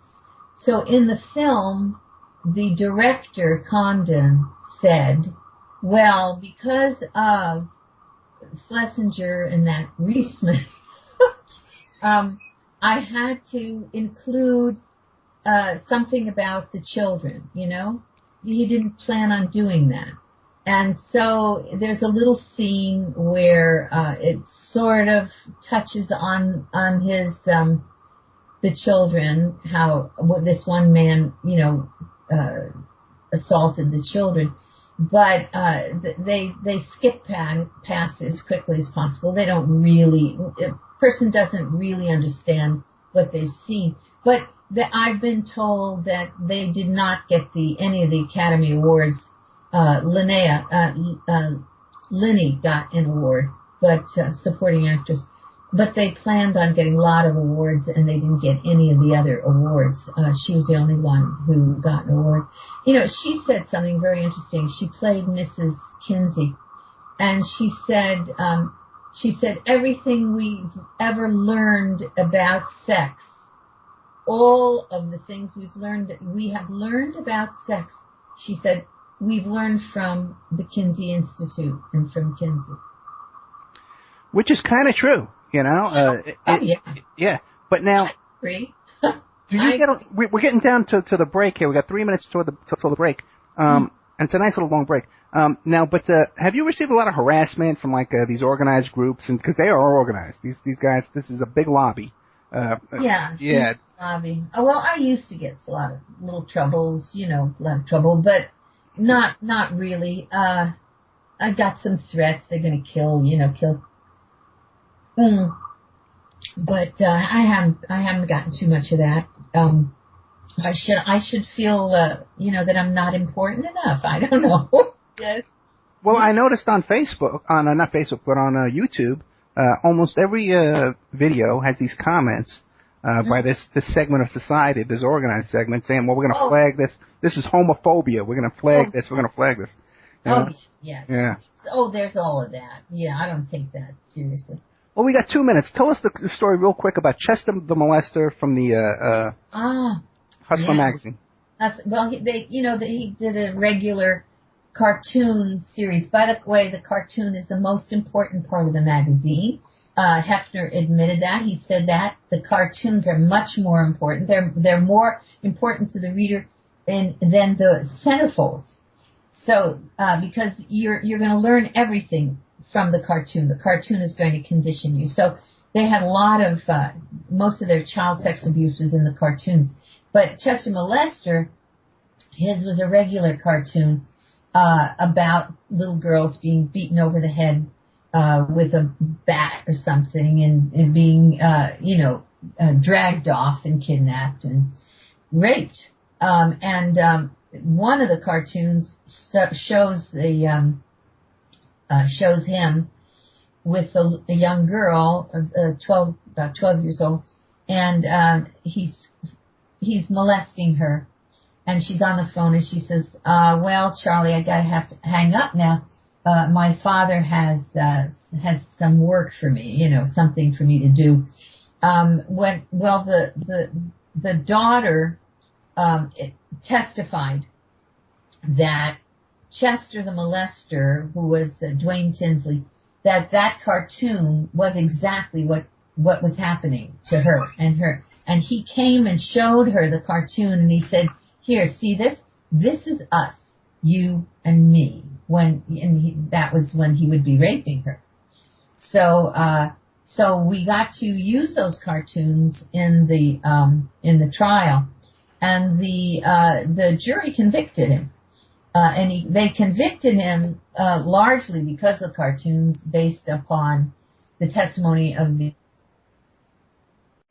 so in the film, the director, Condon, said Well, because of Schlesinger and that Reisman, I had to include something about the children, you know. He didn't plan on doing that. And so there's a little scene where it sort of touches on his the children, how this one man, you know, assaulted the children. But they skip past it as quickly as possible. They don't really, a person doesn't really understand what they've seen. But I've been told that they did not get any of the Academy Awards. Linny got an award, but supporting actress. But they planned on getting a lot of awards, and they didn't get any of the other awards. She was the only one who got an award. You know, she said something very interesting. She played Mrs. Kinsey, and she said everything we've ever learned about sex, all of the things we have learned about sex, she said, we've learned from the Kinsey Institute and from Kinsey. Which is kind of true, you know. Yeah. But now, do you we're getting down to the break here. We got 3 minutes till the break. And it's a nice little long break. Now, but have you received a lot of harassment from these organized groups? And because they are organized, these guys, this is a big lobby. Yeah. Lobby. Oh, well, I used to get a lot of little troubles, you know, a lot of trouble, but not really. I got some threats. They're going to kill. But I haven't gotten too much of that. I should feel, that I'm not important enough. I don't know. Yes. Well, I noticed on Facebook, not Facebook, but on YouTube, almost every video has these comments by this segment of society, this organized segment, saying, well, we're going to flag this. This is homophobia. We're going to flag this. We're going to flag this. Yeah. Oh, there's all of that. Yeah, I don't take that seriously. Well, we got 2 minutes. Tell us the story real quick about Chester the Molester from the Hustler magazine. He did a regular cartoon series. By the way, the cartoon is the most important part of the magazine. Hefner admitted that. He said that the cartoons are much more important. They're more important to the reader than the centerfolds. So because you're going to learn everything from the cartoon. The cartoon is going to condition you. So they had a lot of most of their child sex abuse was in the cartoons. But Chester Molester, his was a regular cartoon about little girls being beaten over the head with a bat or something and being, dragged off and kidnapped and raped. One of the cartoons shows shows him with a young girl, about 12 years old, and he's molesting her. And she's on the phone and she says, well, Charlie, I have to hang up now. My father has some work for me, something for me to do. The daughter, testified that Chester the Molester, who was Dwayne Tinsley, that cartoon was exactly what was happening to her. And he came and showed her the cartoon and he said, here, see this? This is us, you and me. That was when he would be raping her. So we got to use those cartoons in the trial, and the jury convicted him, they convicted him largely because of cartoons based upon the testimony of the.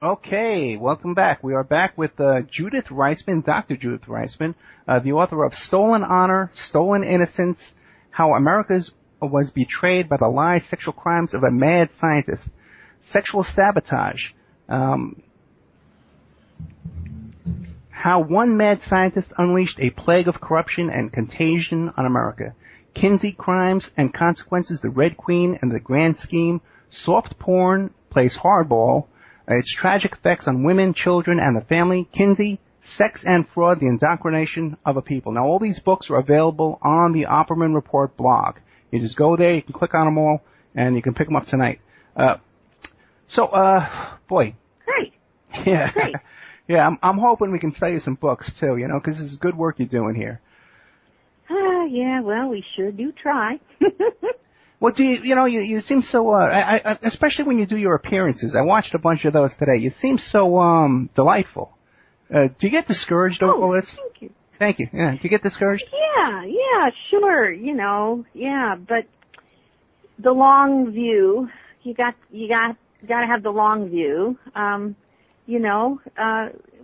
Okay, welcome back. We are back with Judith Reisman, Dr. Judith Reisman, the author of Stolen Honor, Stolen Innocence, How America Was Betrayed by the Lies, Sexual Crimes of a Mad Scientist, Sexual Sabotage, How One Mad Scientist Unleashed a Plague of Corruption and Contagion on America, Kinsey Crimes and Consequences, The Red Queen and the Grand Scheme, Soft Porn Plays Hardball, its tragic effects on women, children, and the family, Kinsey, Sex and Fraud, The Indoctrination of a People. Now, all these books are available on the Opperman Report blog. You just go there, you can click on them all, and you can pick them up tonight. Boy. Great. Yeah. Great. Yeah, I'm hoping we can sell you some books, too, because this is good work you're doing here. Yeah, well, we sure do try. Well, you seem so, especially when you do your appearances. I watched a bunch of those today. You seem so delightful. Do you get discouraged over all this? Thank you. Thank you. Yeah, do you get discouraged? Yeah, sure. Yeah, but the long view, you got to have the long view.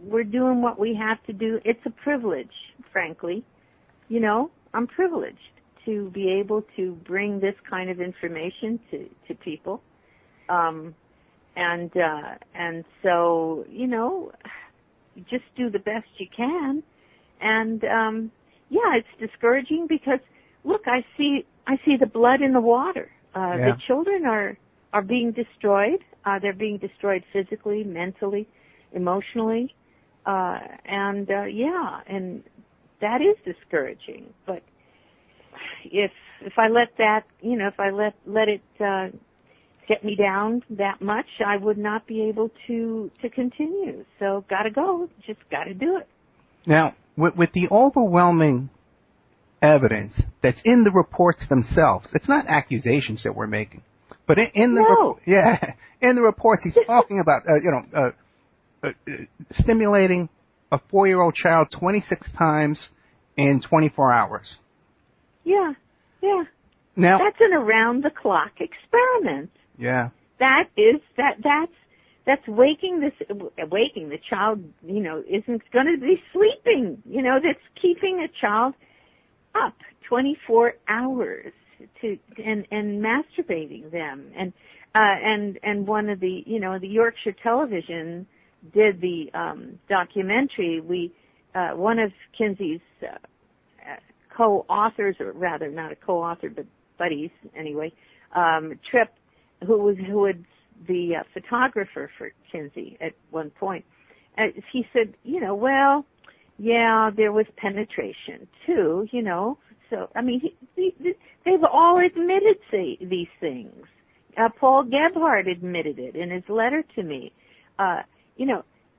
We're doing what we have to do. It's a privilege, frankly. I'm privileged to be able to bring this kind of information to people. And so, you just do the best you can. And, it's discouraging because, look, I see the blood in the water. The children are being destroyed. They're being destroyed physically, mentally, emotionally. And that is discouraging. But if I let that, if I let it get me down that much, I would not be able to continue. So gotta go. Just gotta do it. Now, with the overwhelming evidence that's in the reports themselves, it's not accusations that we're making, but in the reports he's talking about, stimulating a 4-year-old child 26 times in 24 hours. Yeah. Now that's an around-the-clock experiment. Yeah. That's waking the child, isn't going to be sleeping, that's keeping a child up 24 hours and masturbating them. And one of the, the Yorkshire Television did the documentary. One of Kinsey's co-authors, or rather not a co-author, but buddies anyway, Tripp, who was the photographer for Kinsey at one point, he said, there was penetration too, So, I mean, they've all admitted these things. Paul Gebhardt admitted it in his letter to me.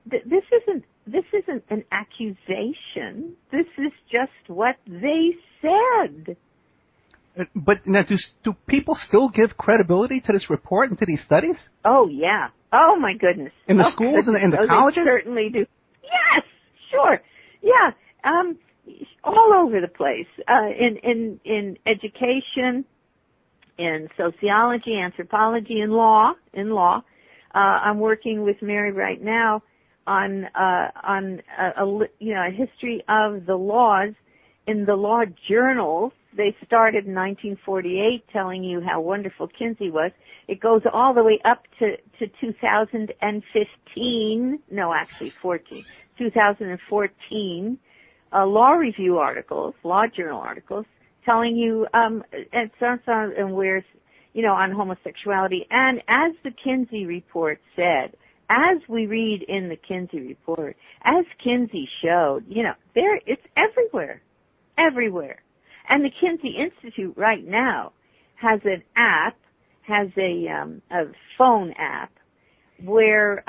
This isn't an accusation. This is just what they said. But now, do people still give credibility to this report and to these studies? Oh, yeah. Oh, my goodness. In the schools and in the colleges? They certainly do. Yes, sure. Yeah. All over the place. In education, in sociology, anthropology, in law. I'm working with Mary right now on a history of the laws in the law journals. They started in 1948 telling you how wonderful Kinsey was. It goes all the way up to 2015. No, actually 2014. Law review articles, law journal articles, telling you, and where's, on homosexuality. And as the Kinsey report said, as we read in the Kinsey report, as Kinsey showed, it's everywhere. And the Kinsey Institute right now has an app, has a phone app where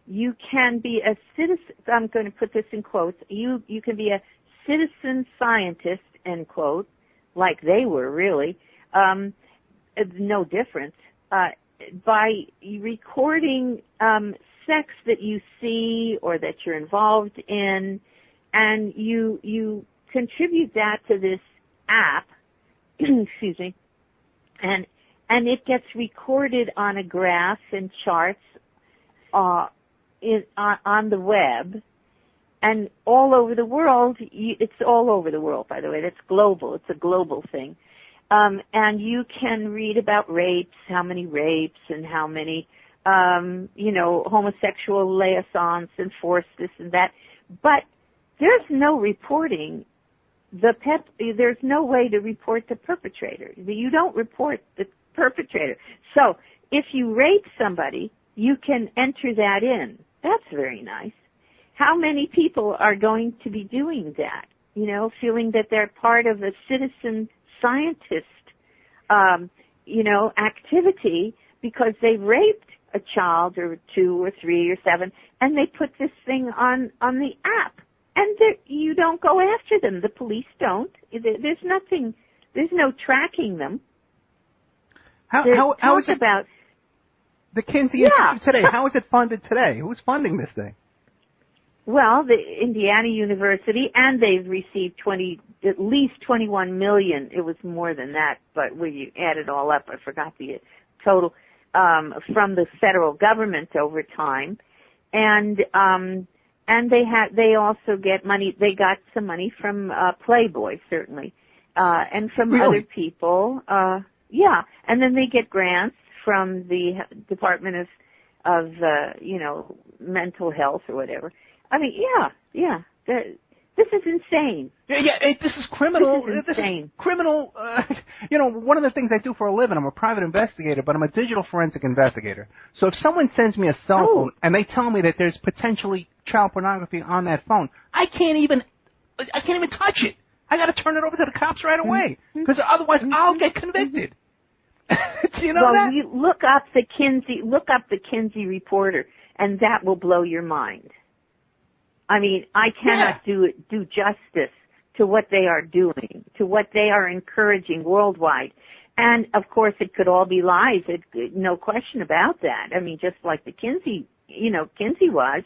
you can be a citizen. I'm going to put this in quotes. You can be a citizen scientist, end quote, like they were really. No difference. By recording sex that you see or that you're involved in, and you contribute that to this app, excuse me, and it gets recorded on a graph and charts on the web, and all over the world. It's all over the world, by the way. That's global. It's a global thing. And you can read about rapes, how many rapes and how many, homosexual liaisons and forced this and that. But there's no reporting there's no way to report the perpetrator. You don't report the perpetrator. So if you rape somebody, you can enter that in. That's very nice. how many people are going to be doing that? You know, feeling that they're part of a citizen scientist, activity because they raped a child or 2 or 3 or 7, and they put this thing on the app. And you don't go after them. The police don't. There's nothing. There's no tracking them. How is it about the Kinsey Institute today? How is it funded today? Who's funding this thing? Well, the Indiana University, and they've received at least 21 million. It was more than that, but when you add it all up, I forgot the total, from the federal government over time. And they also get money. They got some money from Playboy, certainly, and from other people. And then they get grants from the Department of mental health or whatever. I mean, this is insane. This is criminal. This is insane. Criminal. One of the things I do for a living, I'm a private investigator, but I'm a digital forensic investigator. So if someone sends me a cell phone and they tell me that there's potentially child pornography on that phone, I can't even touch it. I got to turn it over to the cops right away, because otherwise I'll get convicted. Do you know that? You look up the Kinsey reporter, and that will blow your mind. I mean, I cannot do justice to what they are doing, to what they are encouraging worldwide. And of course, it could all be lies. No question about that. I mean, just like the Kinsey was.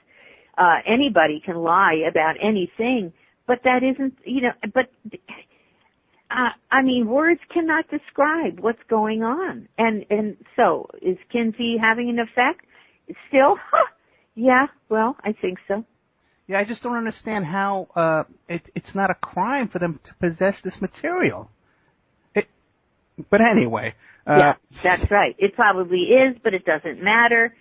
Anybody can lie about anything, but that isn't, I mean, words cannot describe what's going on. And so, is Kinsey having an effect? Still? Yeah, well, I think so. Yeah, I just don't understand how it's not a crime for them to possess this material. But anyway. Yeah, that's right. It probably is, but it doesn't matter.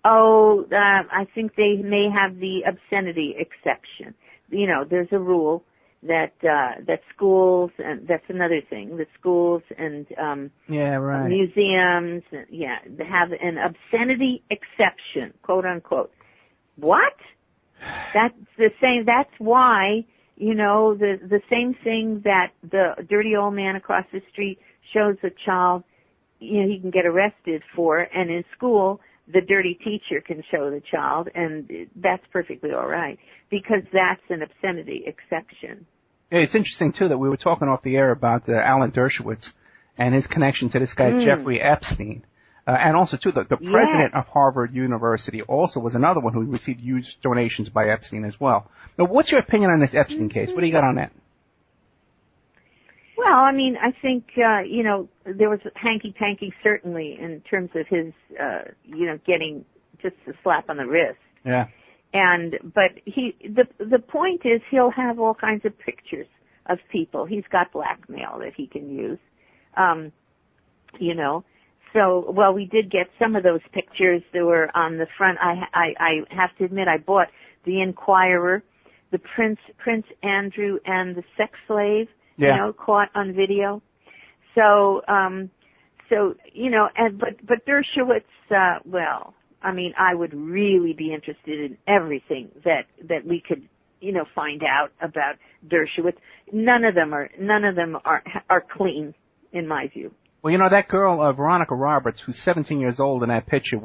I think they may have the obscenity exception. There's a rule that schools, and that's another thing, that schools and museums, they have an obscenity exception, quote unquote. What? That's the same. That's why, the same thing that the dirty old man across the street shows a child, he can get arrested for, and in school, the dirty teacher can show the child, and that's perfectly all right, because that's an obscenity exception. Yeah, it's interesting, too, that we were talking off the air about Alan Dershowitz and his connection to this guy, Jeffrey Epstein. And also, too, the president of Harvard University also was another one who received huge donations by Epstein as well. Now, what's your opinion on this Epstein case? What do you got on that? Well, I mean, I think, there was hanky-panky certainly in terms of his, getting just a slap on the wrist. Yeah. But the point is he'll have all kinds of pictures of people. He's got blackmail that he can use, So, well, we did get some of those pictures that were on the front. I have to admit, I bought the Inquirer, the Prince Andrew and the sex slave, caught on video. So, but Dershowitz, well, I mean, I would really be interested in everything that we could, find out about Dershowitz. None of them are clean, in my view. Well, that girl, Veronica Roberts, who's 17 years old in that picture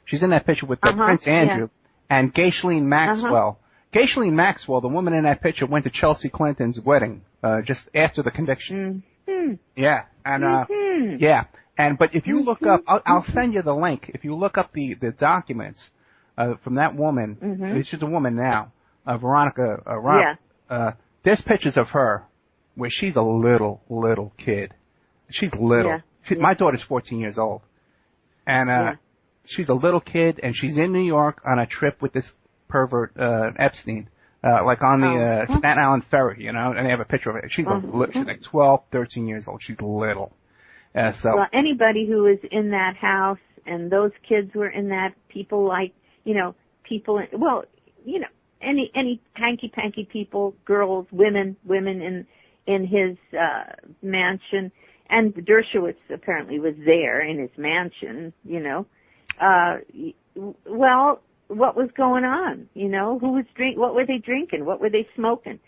she's in that picture with Prince Andrew and Ghislaine Maxwell. Ghislaine Maxwell, the woman in that picture, went to Chelsea Clinton's wedding, just after the conviction. Mm-hmm. Yeah. And, but if you look up, I'll send you the link. If you look up the documents, from that woman, she's a woman now, Veronica Roberts, there's pictures of her where she's a little kid. She's little. My daughter's 14 years old. And she's a little kid, and she's in New York on a trip with this pervert Epstein, like on the Staten Island ferry, and they have a picture of it. She's like 12, 13 years old. She's little. Well, anybody who is in that house, and those kids were in that, people like, any hanky-panky people, girls, women in his mansion. And Dershowitz apparently was there in his mansion, Well, what was going on, you know, what were they drinking, what were they smoking,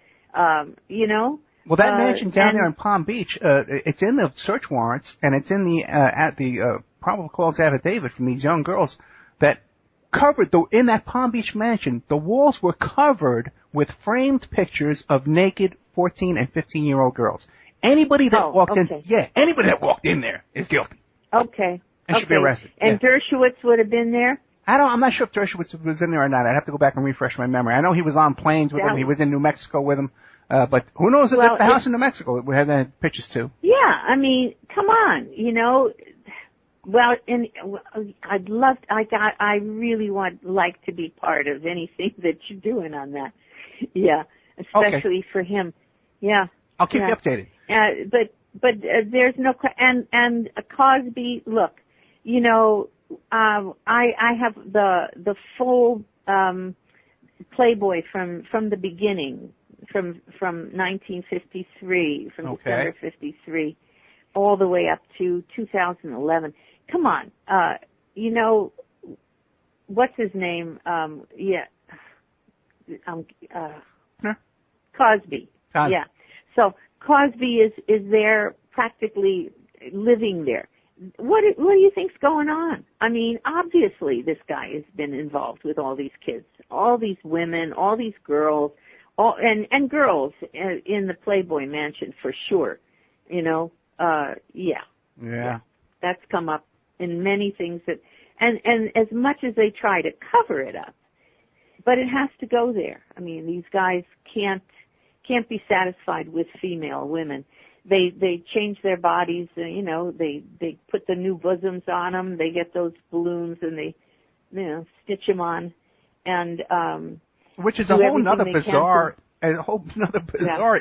you know. Well, that mansion down there in Palm Beach, it's in the search warrants, and it's in the probable cause affidavit from these young girls that covered in that Palm Beach mansion. The walls were covered with framed pictures of naked 14 and 15-year-old girls. Anybody that walked in there is guilty. Okay. And should be arrested. And Dershowitz would have been there? I'm not sure if Dershowitz was in there or not. I'd have to go back and refresh my memory. I know he was on planes with them. He was in New Mexico with them. But who knows if the house in New Mexico, we had pictures too. Yeah, I mean, come on, you know. Well, and I really like to be part of anything that you're doing on that. Yeah, especially for him. Yeah. I'll keep you updated. But there's no, and Cosby, look, you know, I have the full, Playboy from the beginning, from 1953, from December 53, all the way up to 2011. Come on, you know, what's his name? Cosby. Yeah. So Cosby is there, practically living there. What do you think's going on? I mean, obviously this guy has been involved with all these kids, all these women, all these girls, and girls in the Playboy Mansion for sure. You know, yeah. That's come up in many things and as much as they try to cover it up, but it has to go there. I mean, these guys can't be satisfied with female women. They change their bodies, you know, they put the new bosoms on them, they get those balloons and they, you know, stitch them on, and which is a whole nother bizarre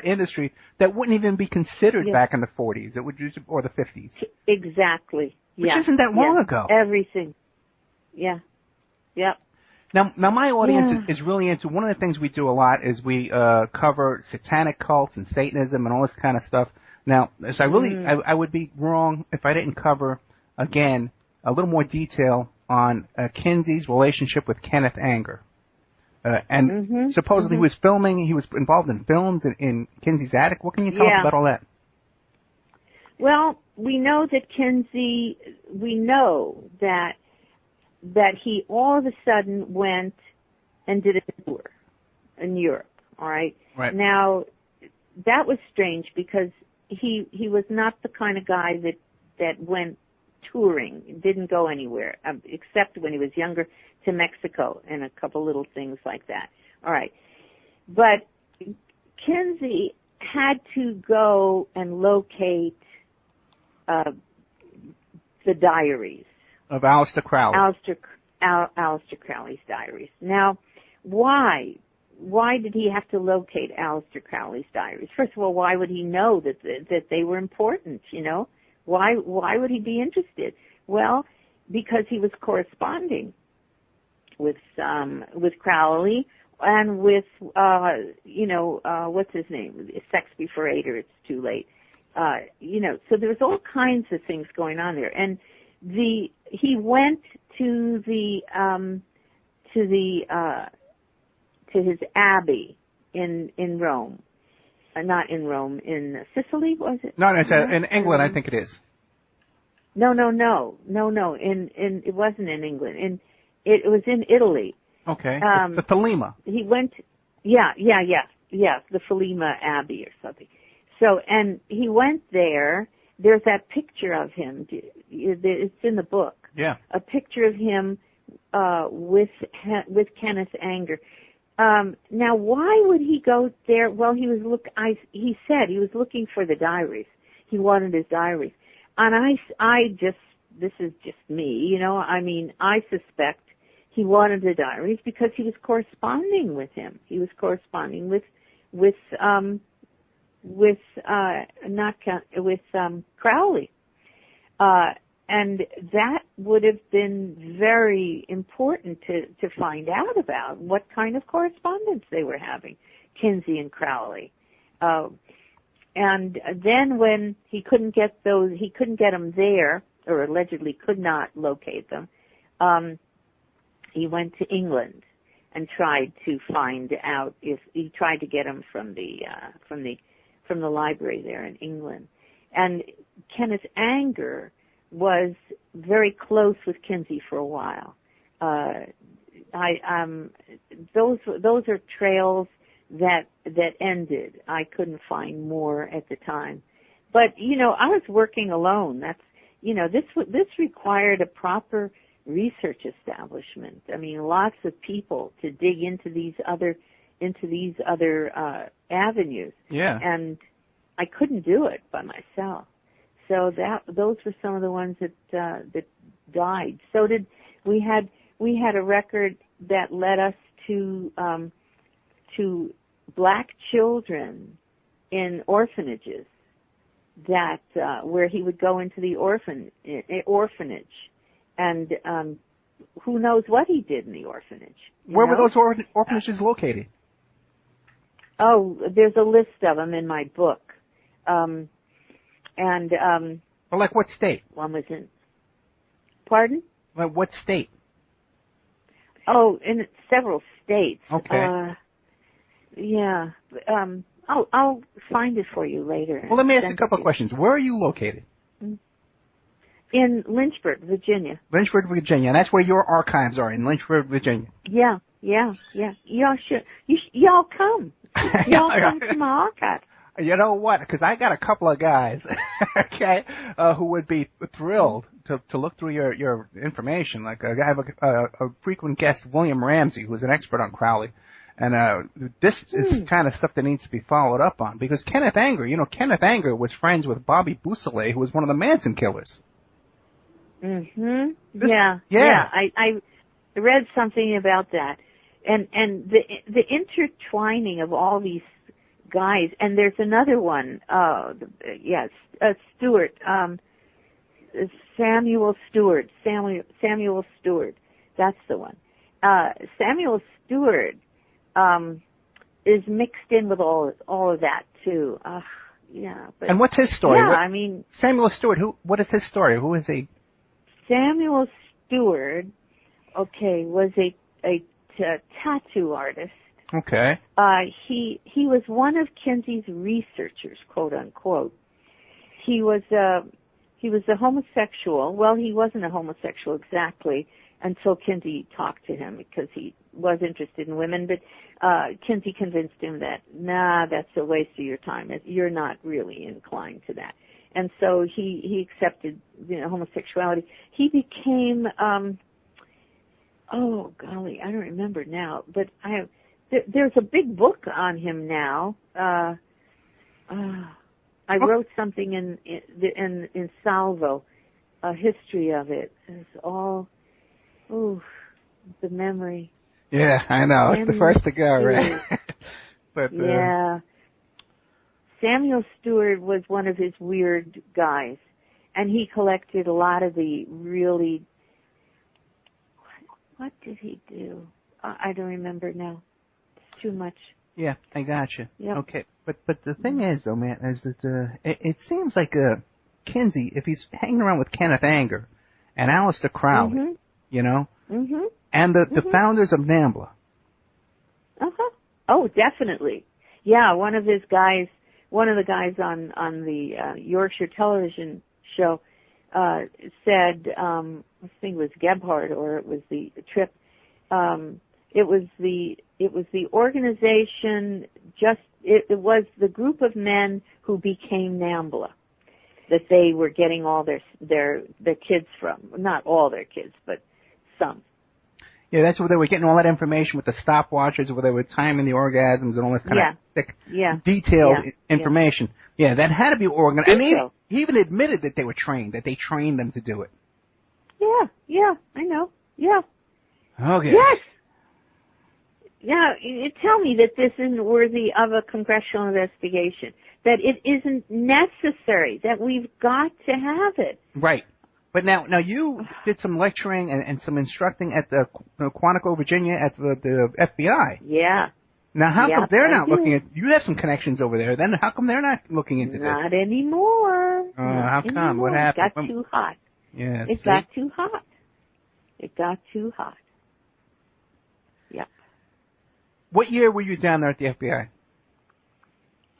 industry that wouldn't even be considered back in the 40s. It would or the 50s. Exactly. Which isn't that long ago. Everything. Yeah. Yep. Now my audience is really into, one of the things we do a lot is we cover satanic cults and Satanism and all this kind of stuff. Now, so I would be wrong if I didn't cover, again, a little more detail on Kinsey's relationship with Kenneth Anger. And supposedly he was involved in films in Kinsey's attic. What can you tell us about all that? Well, we know that Kinsey, that he all of a sudden went and did a tour in Europe, all right? Right. Now, that was strange because he was not the kind of guy that went touring, didn't go anywhere, except when he was younger, to Mexico and a couple little things like that. All right. But Kinsey had to go and locate the diaries of Aleister Crowley. Aleister Crowley's diaries. Now, why did he have to locate Aleister Crowley's diaries? First of all, why would he know that they were important, you know? Why would he be interested? Well, because he was corresponding with Crowley and with what's his name? Sex Before 8 or It's Too Late. You know, so there was all kinds of things going on there. And he went to his abbey in Rome. Not in Rome, in Sicily, was it? No, it's in England, I think it is. No. It wasn't in England. It was in Italy. Okay. The Thelema. He went, the Thelema Abbey or something. So, and he went there. There's that picture of him. It's in the book. Yeah. A picture of him with Kenneth Anger. Now, why would he go there? Well, he said he was looking for the diaries. He wanted his diaries. And this is just me, you know, I mean, I suspect he wanted the diaries because he was corresponding with him. He was corresponding with Crowley. And that would have been very important to find out about what kind of correspondence they were having, Kinsey and Crowley. And then when he couldn't get them there, or allegedly could not locate them, he went to England and tried to find out if he tried to get him from the library there in England. And Kenneth Anger was very close with Kinsey for a while. Those are trails that ended. I couldn't find more at the time. But, I was working alone. That's, this required a proper research establishment. I mean, lots of people to dig into these other avenues. Yeah. And I couldn't do it by myself. So those were some of the ones that died. So we had a record that led us to black children in orphanages that where he would go into the orphanage, and who knows what he did in the orphanage. Where were those orphanages located? Oh, there's a list of them in my book. Well, like what state? One was in. Pardon? Like what state? Oh, in several states. Okay. Yeah. I'll find it for you later. Well, let me ask you a couple of questions. Where are you located? In Lynchburg, Virginia. Lynchburg, Virginia. And that's where your archives are, in Lynchburg, Virginia. Yeah. Y'all should. Y'all come. Y'all come to my archive. You know what? Because I got a couple of guys, okay, who would be thrilled to look through your information. Like I have a frequent guest, William Ramsey, who's an expert on Crowley, and this is kind of stuff that needs to be followed up on. Because Kenneth Anger, Kenneth Anger was friends with Bobby Boussalet, who was one of the Manson killers. Mhm. Yeah. I read something about that, and the intertwining of all these guys, and there's another one. Stewart, Samuel Stewart. That's the one. Samuel Stewart is mixed in with all of that too. But, and what's his story? Yeah, Samuel Stewart. What is his story? Who is he? Samuel Stewart, was a tattoo artist. Okay. He was one of Kinsey's researchers, quote unquote. He was a homosexual. Well, he wasn't a homosexual exactly until Kinsey talked to him, because he was interested in women. But Kinsey convinced him that that's a waste of your time. You're not really inclined to that. And so he accepted homosexuality. He became oh golly, I don't remember now, but there's a big book on him now. I wrote something in Salvo, a history of it. It's all, the memory. Yeah, I know. It's the first to go, right? But yeah. Samuel Stewart was one of his weird guys, and he collected a lot of the really. What did he do? I don't remember now. It's too much. Yeah, I gotcha. Yep. Okay, but the thing is, though, man, is that it seems like Kinsey, if he's hanging around with Kenneth Anger and Aleister Crowley, and the founders of NAMBLA. Oh, definitely. Yeah, one of the guys on the Yorkshire television show said, I think it was Gebhardt, or it was the Trip. It was the organization. It was the group of men who became NAMBLA that they were getting all their kids from. Not all their kids, but some. Yeah, that's where they were getting all that information with the stopwatches, where they were timing the orgasms and all this kind of thick, detailed information. Yeah, that had to be organized. I mean, he even admitted that they were trained, that they trained them to do it. Yeah, I know. Yeah. Okay. Yes. Yeah, you tell me that this isn't worthy of a congressional investigation, that it isn't necessary, that we've got to have it. Right. But now you did some lecturing and some instructing at the Quantico, Virginia, at the FBI. Yeah. Now, how come they're not looking at? You have some connections over there. Then how come they're not looking into this? Not anymore. How come? Anymore. What happened? It got too hot. Yeah. It got too hot. It got too hot. What year were you down there at the FBI?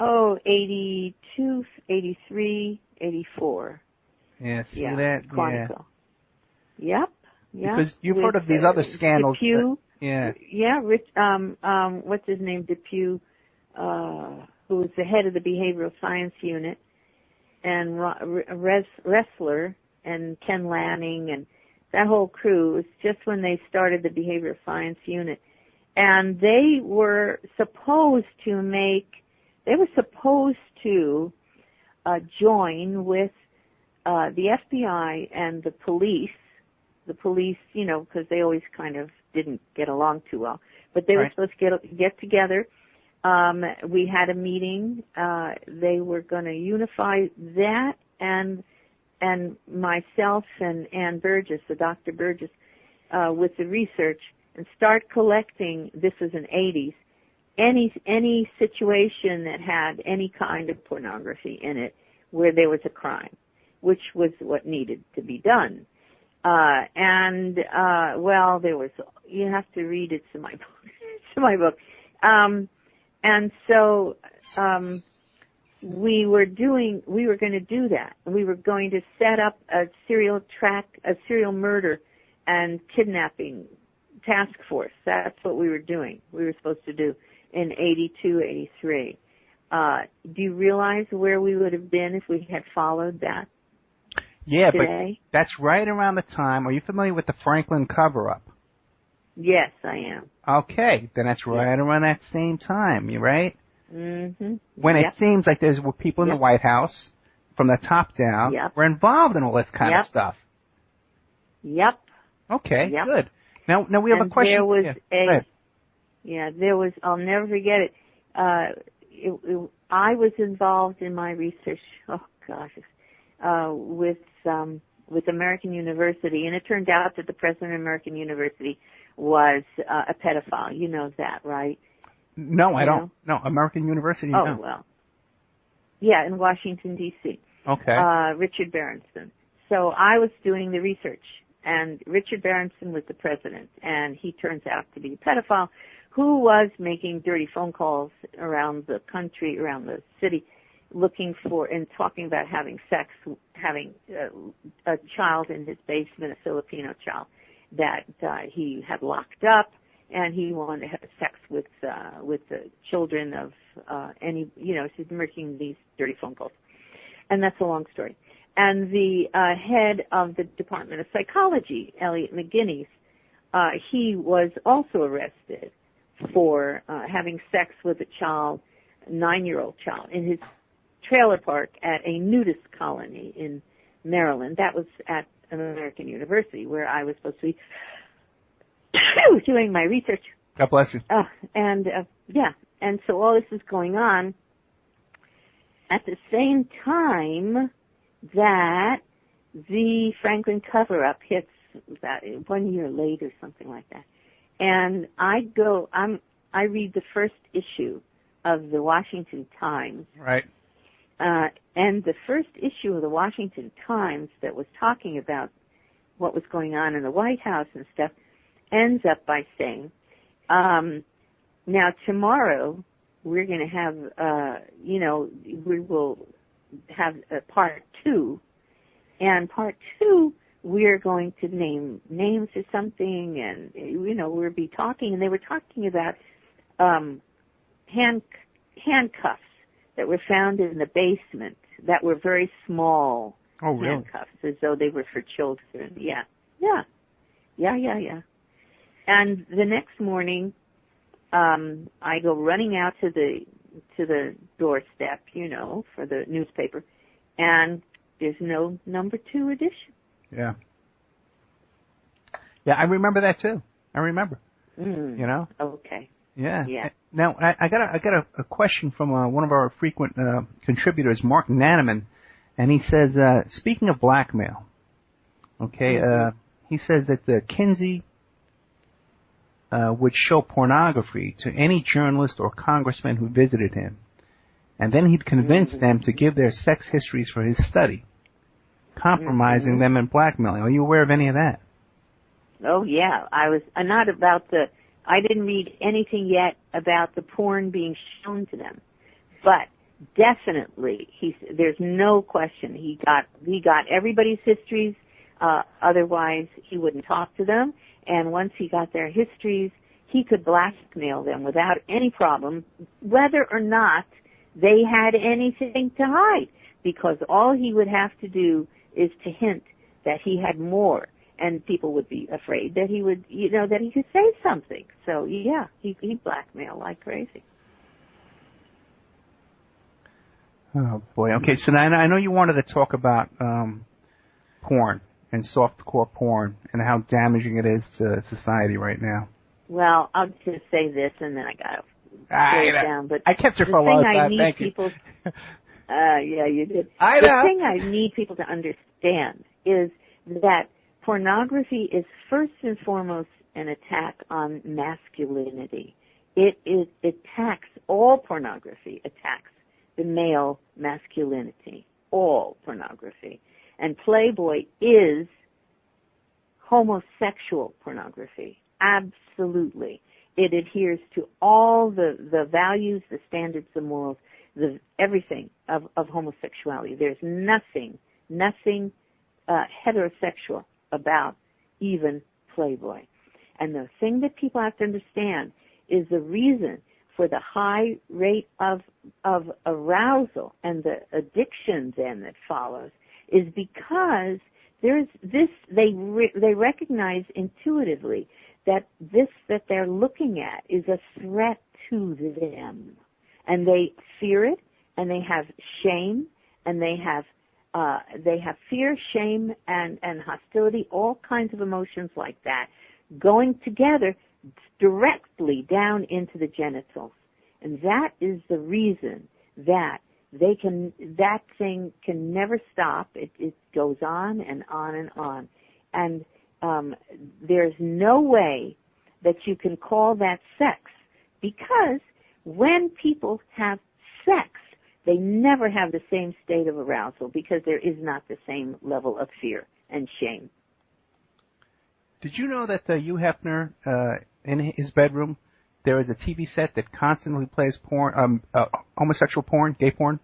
Oh, 82, 83, 84. Yeah, see that? Quantico. Yeah. Yep. Because you've heard of these other scandals. Depew. Yeah. Yeah, what's his name? Depew, who was the head of the behavioral science unit, and Ressler and Ken Lanning and that whole crew. It was just when they started the behavioral science unit. And they were supposed to join with the FBI and the police, because they always kind of didn't get along too well. But they were supposed to get together. We had a meeting. They were going to unify that and myself and Ann Burgess, the Dr. Burgess, with the research and start collecting. This was in the 80s. Any situation that had any kind of pornography in it where there was a crime, which was what needed to be done. There was, you have to read it to my book. And so, we were going to do that. We were going to set up a serial murder and kidnapping task force. That's what we were doing. We were supposed to do in 82, 83. Do you realize where we would have been if we had followed that? Yeah, today? But that's right around the time. Are you familiar with the Franklin cover-up? Yes, I am. Okay, then that's right around that same time. You right? Mm-hmm. When it seems like there's people in the White House, from the top down, were involved in all this kind of stuff. Yep. Okay, good. Now we have a question. There was there was. I'll never forget it. I was involved in my research. Oh gosh, with American University, and it turned out that the president of American University was a pedophile. You know that, right? No, I don't. No, American University. Oh, no. well. Yeah, in Washington, D.C. Okay. Richard Berenson. So I was doing the research, and Richard Berenson was the president, and he turns out to be a pedophile who was making dirty phone calls around the country, around the city, looking for and talking about having a child in his basement, a Filipino child that he had locked up, and he wanted to have sex with the children of he's making these dirty phone calls. And that's a long story. And the head of the Department of Psychology, Elliot McGinnis, he was also arrested for having sex with a 9-year-old child, in his trailer park at a nudist colony in Maryland. That was at American University, where I was supposed to be doing my research. God bless you. And so all this is going on at the same time that the Franklin cover-up hits about 1 year late or something like that. And I read the first issue of the Washington Times. Right. And the first issue of the Washington Times that was talking about what was going on in the White House and stuff ends up by saying, now tomorrow we're going to have, we will have part 2. And part 2, we're going to name names or something, and, we'll be talking. And they were talking about handcuffs that were found in the basement that were very small. Oh, really? Handcuffs, as though they were for children. Yeah. And the next morning, I go running out to the doorstep, for the newspaper, and there's no number 2 edition. Yeah. Yeah, I remember that too. I remember. Okay. Yeah. Now I got a question from one of our frequent contributors, Mark Nanaman, and he says, speaking of blackmail, he says that the Kinsey would show pornography to any journalist or congressman who visited him, and then he'd convince them to give their sex histories for his study, compromising them and blackmailing. Are you aware of any of that? Oh yeah, I was not about the I didn't read anything yet about the porn being shown to them, but definitely there's no question he got everybody's histories. Otherwise, he wouldn't talk to them. And once he got their histories, he could blackmail them without any problem, whether or not they had anything to hide, because all he would have to do is to hint that he had more, and people would be afraid that he would, that he could say something. So yeah, he blackmailed like crazy. Oh boy. Okay, so now I know you wanted to talk about porn and softcore porn and how damaging it is to society right now. Well, I'll just say this, and then I got to slow it down. But I kept you for a long time. Thank you. Yeah, you did. I know. The thing I need people to understand is that pornography is first and foremost an attack on masculinity. It attacks, all pornography attacks the male masculinity, all pornography. And Playboy is homosexual pornography. Absolutely. It adheres to all the values, the standards, the morals, everything of homosexuality. There's nothing heterosexual about even Playboy. And the thing that people have to understand is the reason for the high rate of arousal and the addiction then that follows is because there's this, they recognize intuitively that this that they're looking at is a threat to them. And they fear it, and they have shame, and they have fear, shame, and hostility, all kinds of emotions like that, going together directly down into the genitals. And that is the reason that that thing can never stop. It goes on and on and on. And there's no way that you can call that sex, because when people have sex, they never have the same state of arousal, because there is not the same level of fear and shame. Did you know that Hugh Hefner, in his bedroom, there is a TV set that constantly plays porn, homosexual porn, gay porn,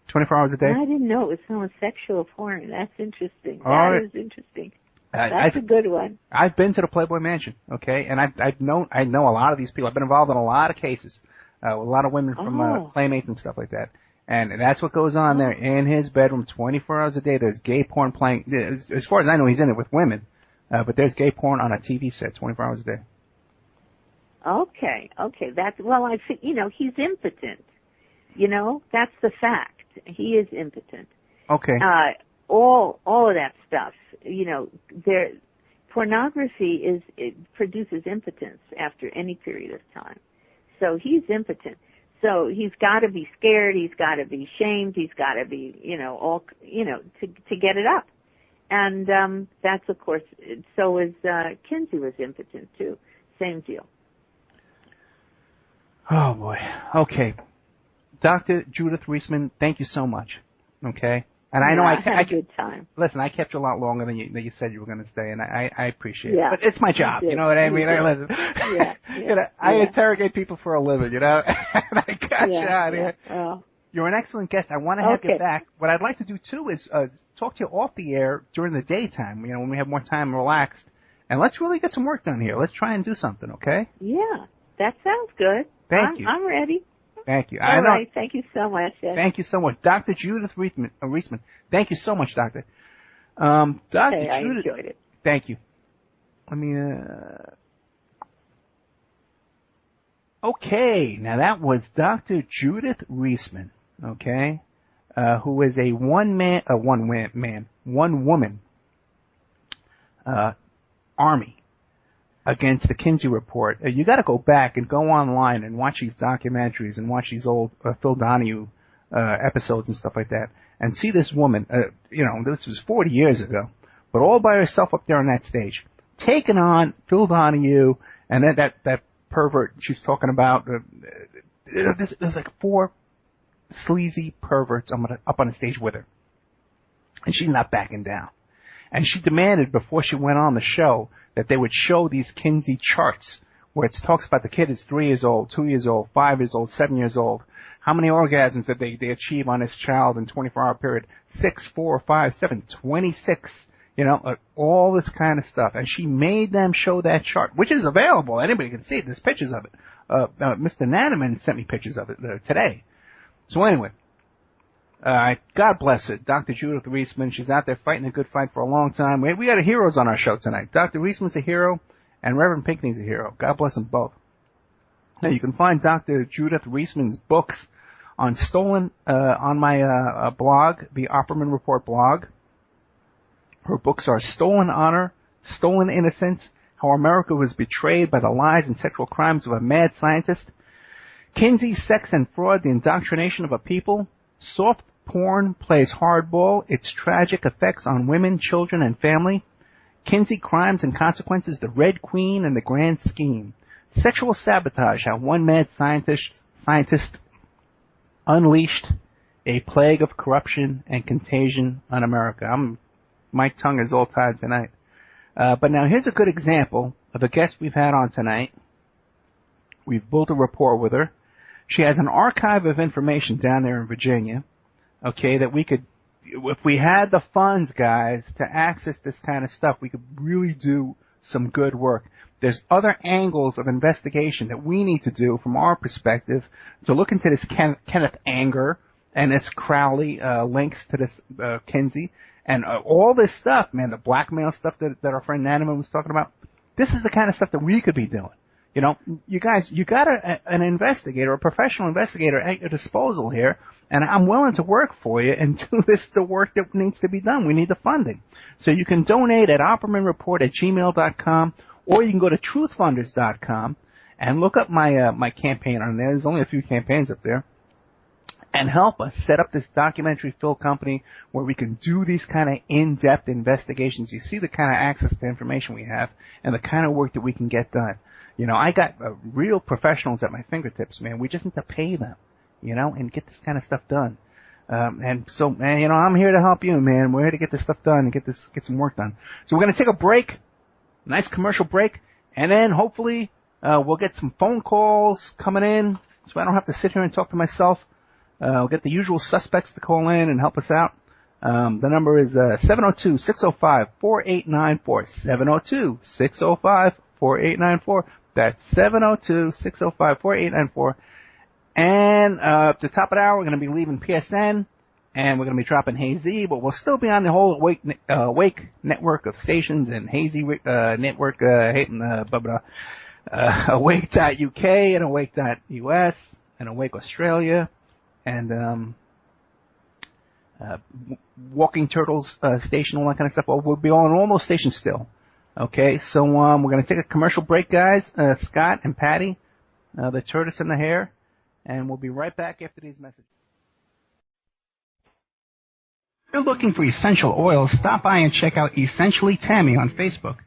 24 hours a day? I didn't know it was homosexual porn. That's interesting. That is interesting. That's a good one. I've been to the Playboy Mansion, okay, and I know a lot of these people. I've been involved in a lot of cases, with a lot of women from Playmates and stuff like that. And that's what goes on there in his bedroom 24 hours a day. There's gay porn playing. As far as I know, he's in it with women, but there's gay porn on a TV set 24 hours a day. Okay. I think, he's impotent. That's the fact. He is impotent. Okay. All of that stuff, pornography produces impotence after any period of time. So he's impotent. So he's got to be scared. He's got to be shamed. He's got to be, to get it up. And that's, of course, so is Kinsey was impotent too. Same deal. Oh boy. Okay. Dr. Judith Reisman, thank you so much. Okay. And I know I had a good time. Listen, I kept you a lot longer than you said you were going to stay, and I appreciate it. Yeah. But it's my job, you know what I mean? I interrogate people for a living, and I got you out here. Well, you're an excellent guest. I want to have you back. What I'd like to do, too, is talk to you off the air during the daytime, when we have more time relaxed. And let's really get some work done here. Let's try and do something, okay? Yeah, that sounds good. Thank you. I'm ready. Thank you. All right. Thank you so much. Ed. Thank you so much. Dr. Judith Reisman. Thank you so much, Doctor. Dr. Judith, I enjoyed it. Thank you. Let me, Okay, now that was Dr. Judith Reisman, okay, who is a one woman army against the Kinsey report. You got to go back and go online and watch these documentaries and watch these old Phil Donahue episodes and stuff like that, and see this woman. This was 40 years ago, but all by herself up there on that stage, taking on Phil Donahue and that pervert she's talking about. There's like 4 sleazy perverts up on the stage with her, and she's not backing down. And she demanded before she went on the show that they would show these Kinsey charts where it talks about the kid is 3 years old, 2 years old, 5 years old, 7 years old. How many orgasms did they achieve on this child in 24-hour period? 6, 4, 5, 7, 26. All this kind of stuff. And she made them show that chart, which is available. Anybody can see it. There's pictures of it. Mr. Nanaman sent me pictures of it today. So anyway, God bless it. Dr. Judith Reisman, she's out there fighting a good fight for a long time. We got heroes on our show tonight. Dr. Reisman's a hero, and Reverend Pinckney's a hero. God bless them both. Now, you can find Dr. Judith Reisman's books on my blog, the Opperman Report blog. Her books are Stolen Honor, Stolen Innocence, How America Was Betrayed by the Lies and Sexual Crimes of a Mad Scientist, Kinsey, Sex and Fraud, The Indoctrination of a People, Soft Porn Plays Hardball, Its Tragic Effects on Women, Children, and Family, Kinsey, Crimes and Consequences, The Red Queen and the Grand Scheme, Sexual Sabotage, How One Mad Scientist Unleashed a Plague of Corruption and Contagion on America. My tongue is all tied tonight. But now here's a good example of a guest we've had on tonight. We've built a rapport with her. She has an archive of information down there in Virginia, okay, that we could, if we had the funds, guys, to access this kind of stuff, we could really do some good work. There's other angles of investigation that we need to do from our perspective to look into this Kenneth Anger and this Crowley links to this Kinsey. And all this stuff, man, the blackmail stuff that our friend Nanaman was talking about, this is the kind of stuff that we could be doing. You guys, you got an investigator, a professional investigator at your disposal here, and I'm willing to work for you and do the work that needs to be done. We need the funding. So you can donate at oppermanreport@gmail.com, or you can go to truthfunders.com and look up my campaign on there. There's only a few campaigns up there. And help us set up this documentary film company where we can do these kind of in-depth investigations. You see the kind of access to information we have and the kind of work that we can get done. I got real professionals at my fingertips, man. We just need to pay them, and get this kind of stuff done. And so, man, I'm here to help you, man. We're here to get this stuff done and get some work done. So we're going to take a break, nice commercial break, and then hopefully we'll get some phone calls coming in so I don't have to sit here and talk to myself. We'll get the usual suspects to call in and help us out. The number is 702-605-4894. 702-605-4894. That's 702-605-4894. And at the top of the hour, we're going to be leaving PSN, and we're going to be dropping Hazy, but we'll still be on the whole Awake network of stations and Hazy network, Awake.UK and Awake.US and Awake Australia. And Walking Turtles station, all that kind of stuff. Well, we'll be on all those stations still. Okay, so we're going to take a commercial break, guys. Scott and Patty, the tortoise and the hare, and we'll be right back after these messages. If you're looking for essential oils, stop by and check out Essentially Tammy on Facebook.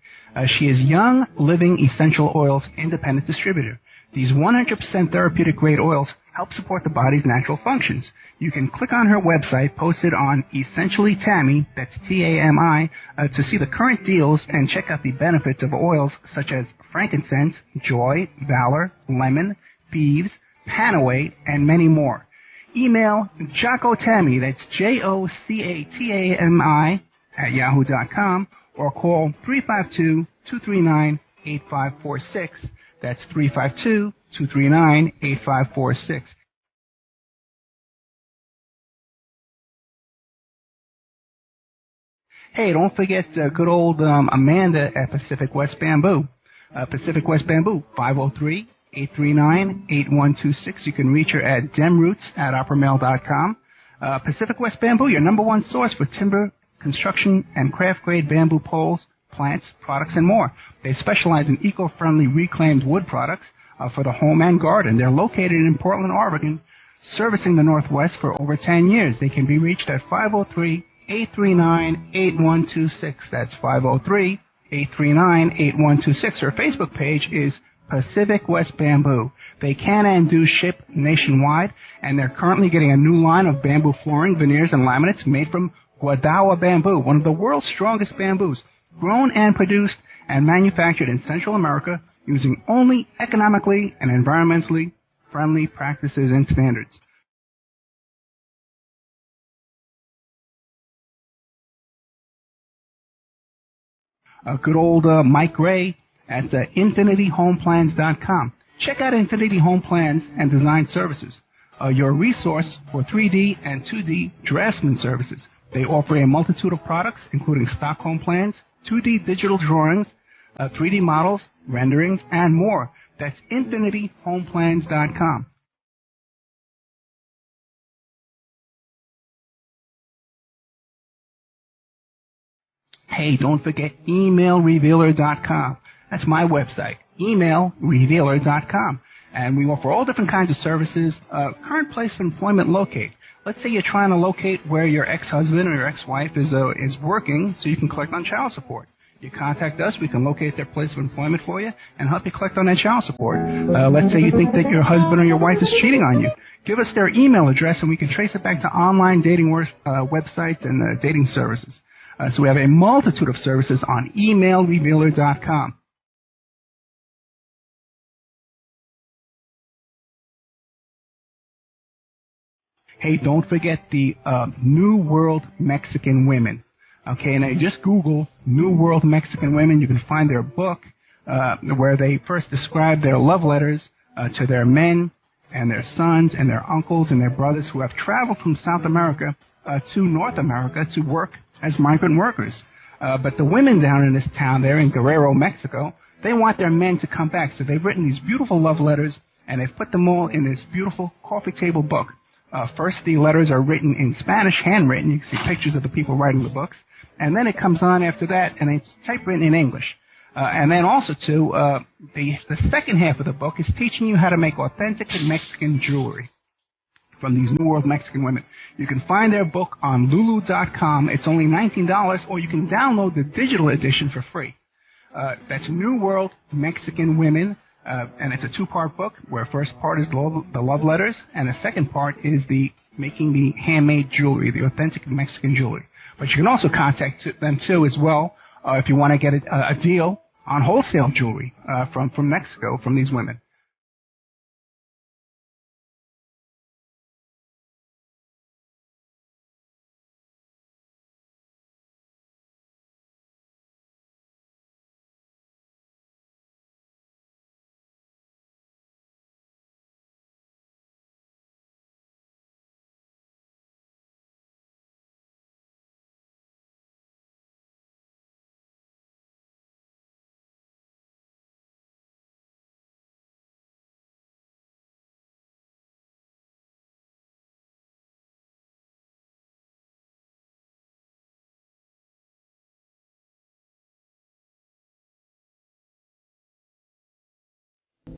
She is Young Living Essential Oils Independent Distributor. These 100% therapeutic-grade oils help support the body's natural functions. You can click on her website posted on Essentially Tammy, that's T-A-M-I, to see the current deals and check out the benefits of oils such as frankincense, joy, valor, lemon, thieves, panaway, and many more. Email Jocko-Tammy, that's J-O-C-A-T-A-M-I, @yahoo.com, or call 352-239-8546. That's 352-239-8546. Hey, don't forget good old Amanda at Pacific West Bamboo. Pacific West Bamboo, 503-839-8126. You can reach her at demroots@oppermail.com. Pacific West Bamboo, your number one source for timber, construction, and craft-grade bamboo poles, plants, products, and more. They specialize in eco-friendly reclaimed wood products for the home and garden. They're located in Portland, Oregon, servicing the Northwest for over 10 years. They can be reached at 503-839-8126. That's 503-839-8126. Her Facebook page is Pacific West Bamboo. They can and do ship nationwide, and they're currently getting a new line of bamboo flooring, veneers, and laminates made from Guadawa bamboo, one of the world's strongest bamboos, grown and produced and manufactured in Central America using only economically and environmentally friendly practices and standards. Good old Mike Ray at infinityhomeplans.com. Check out Infinity Home Plans and Design Services, your resource for 3D and 2D draftsman services. They offer a multitude of products, including stock home plans, 2D digital drawings, 3D models, renderings, and more. That's infinityhomeplans.com. Hey, don't forget emailrevealer.com. That's my website, emailrevealer.com. And we offer all different kinds of services. Current place of employment locate. Let's say you're trying to locate where your ex-husband or your ex-wife is working so you can collect on child support. You contact us, we can locate their place of employment for you and help you collect on that child support. Let's say you think that your husband or your wife is cheating on you. Give us their email address and we can trace it back to online dating websites and dating services. So we have a multitude of services on emailrevealer.com. Hey, don't forget the New World Mexican Women. Okay, and just Google New World Mexican Women. You can find their book where they first describe their love letters to their men and their sons and their uncles and their brothers who have traveled from South America to North America to work as migrant workers. But the women down in this town there in Guerrero, Mexico, they want their men to come back. So they've written these beautiful love letters, and they've put them all in this beautiful coffee table book. First, the letters are written in Spanish, handwritten. You can see pictures of the people writing the books. And then it comes on after that, and it's typewritten in English. And then also, too, the second half of the book is teaching you how to make authentic Mexican jewelry from these New World Mexican women. You can find their book on Lulu.com. It's only $19, or you can download the digital edition for free. That's New World Mexican Women, and it's a two-part book, where first part is the love letters, and the second part is the making the handmade jewelry, the authentic Mexican jewelry. But you can also contact them, too, as well, if you want to get a deal on wholesale jewelry from Mexico, from these women.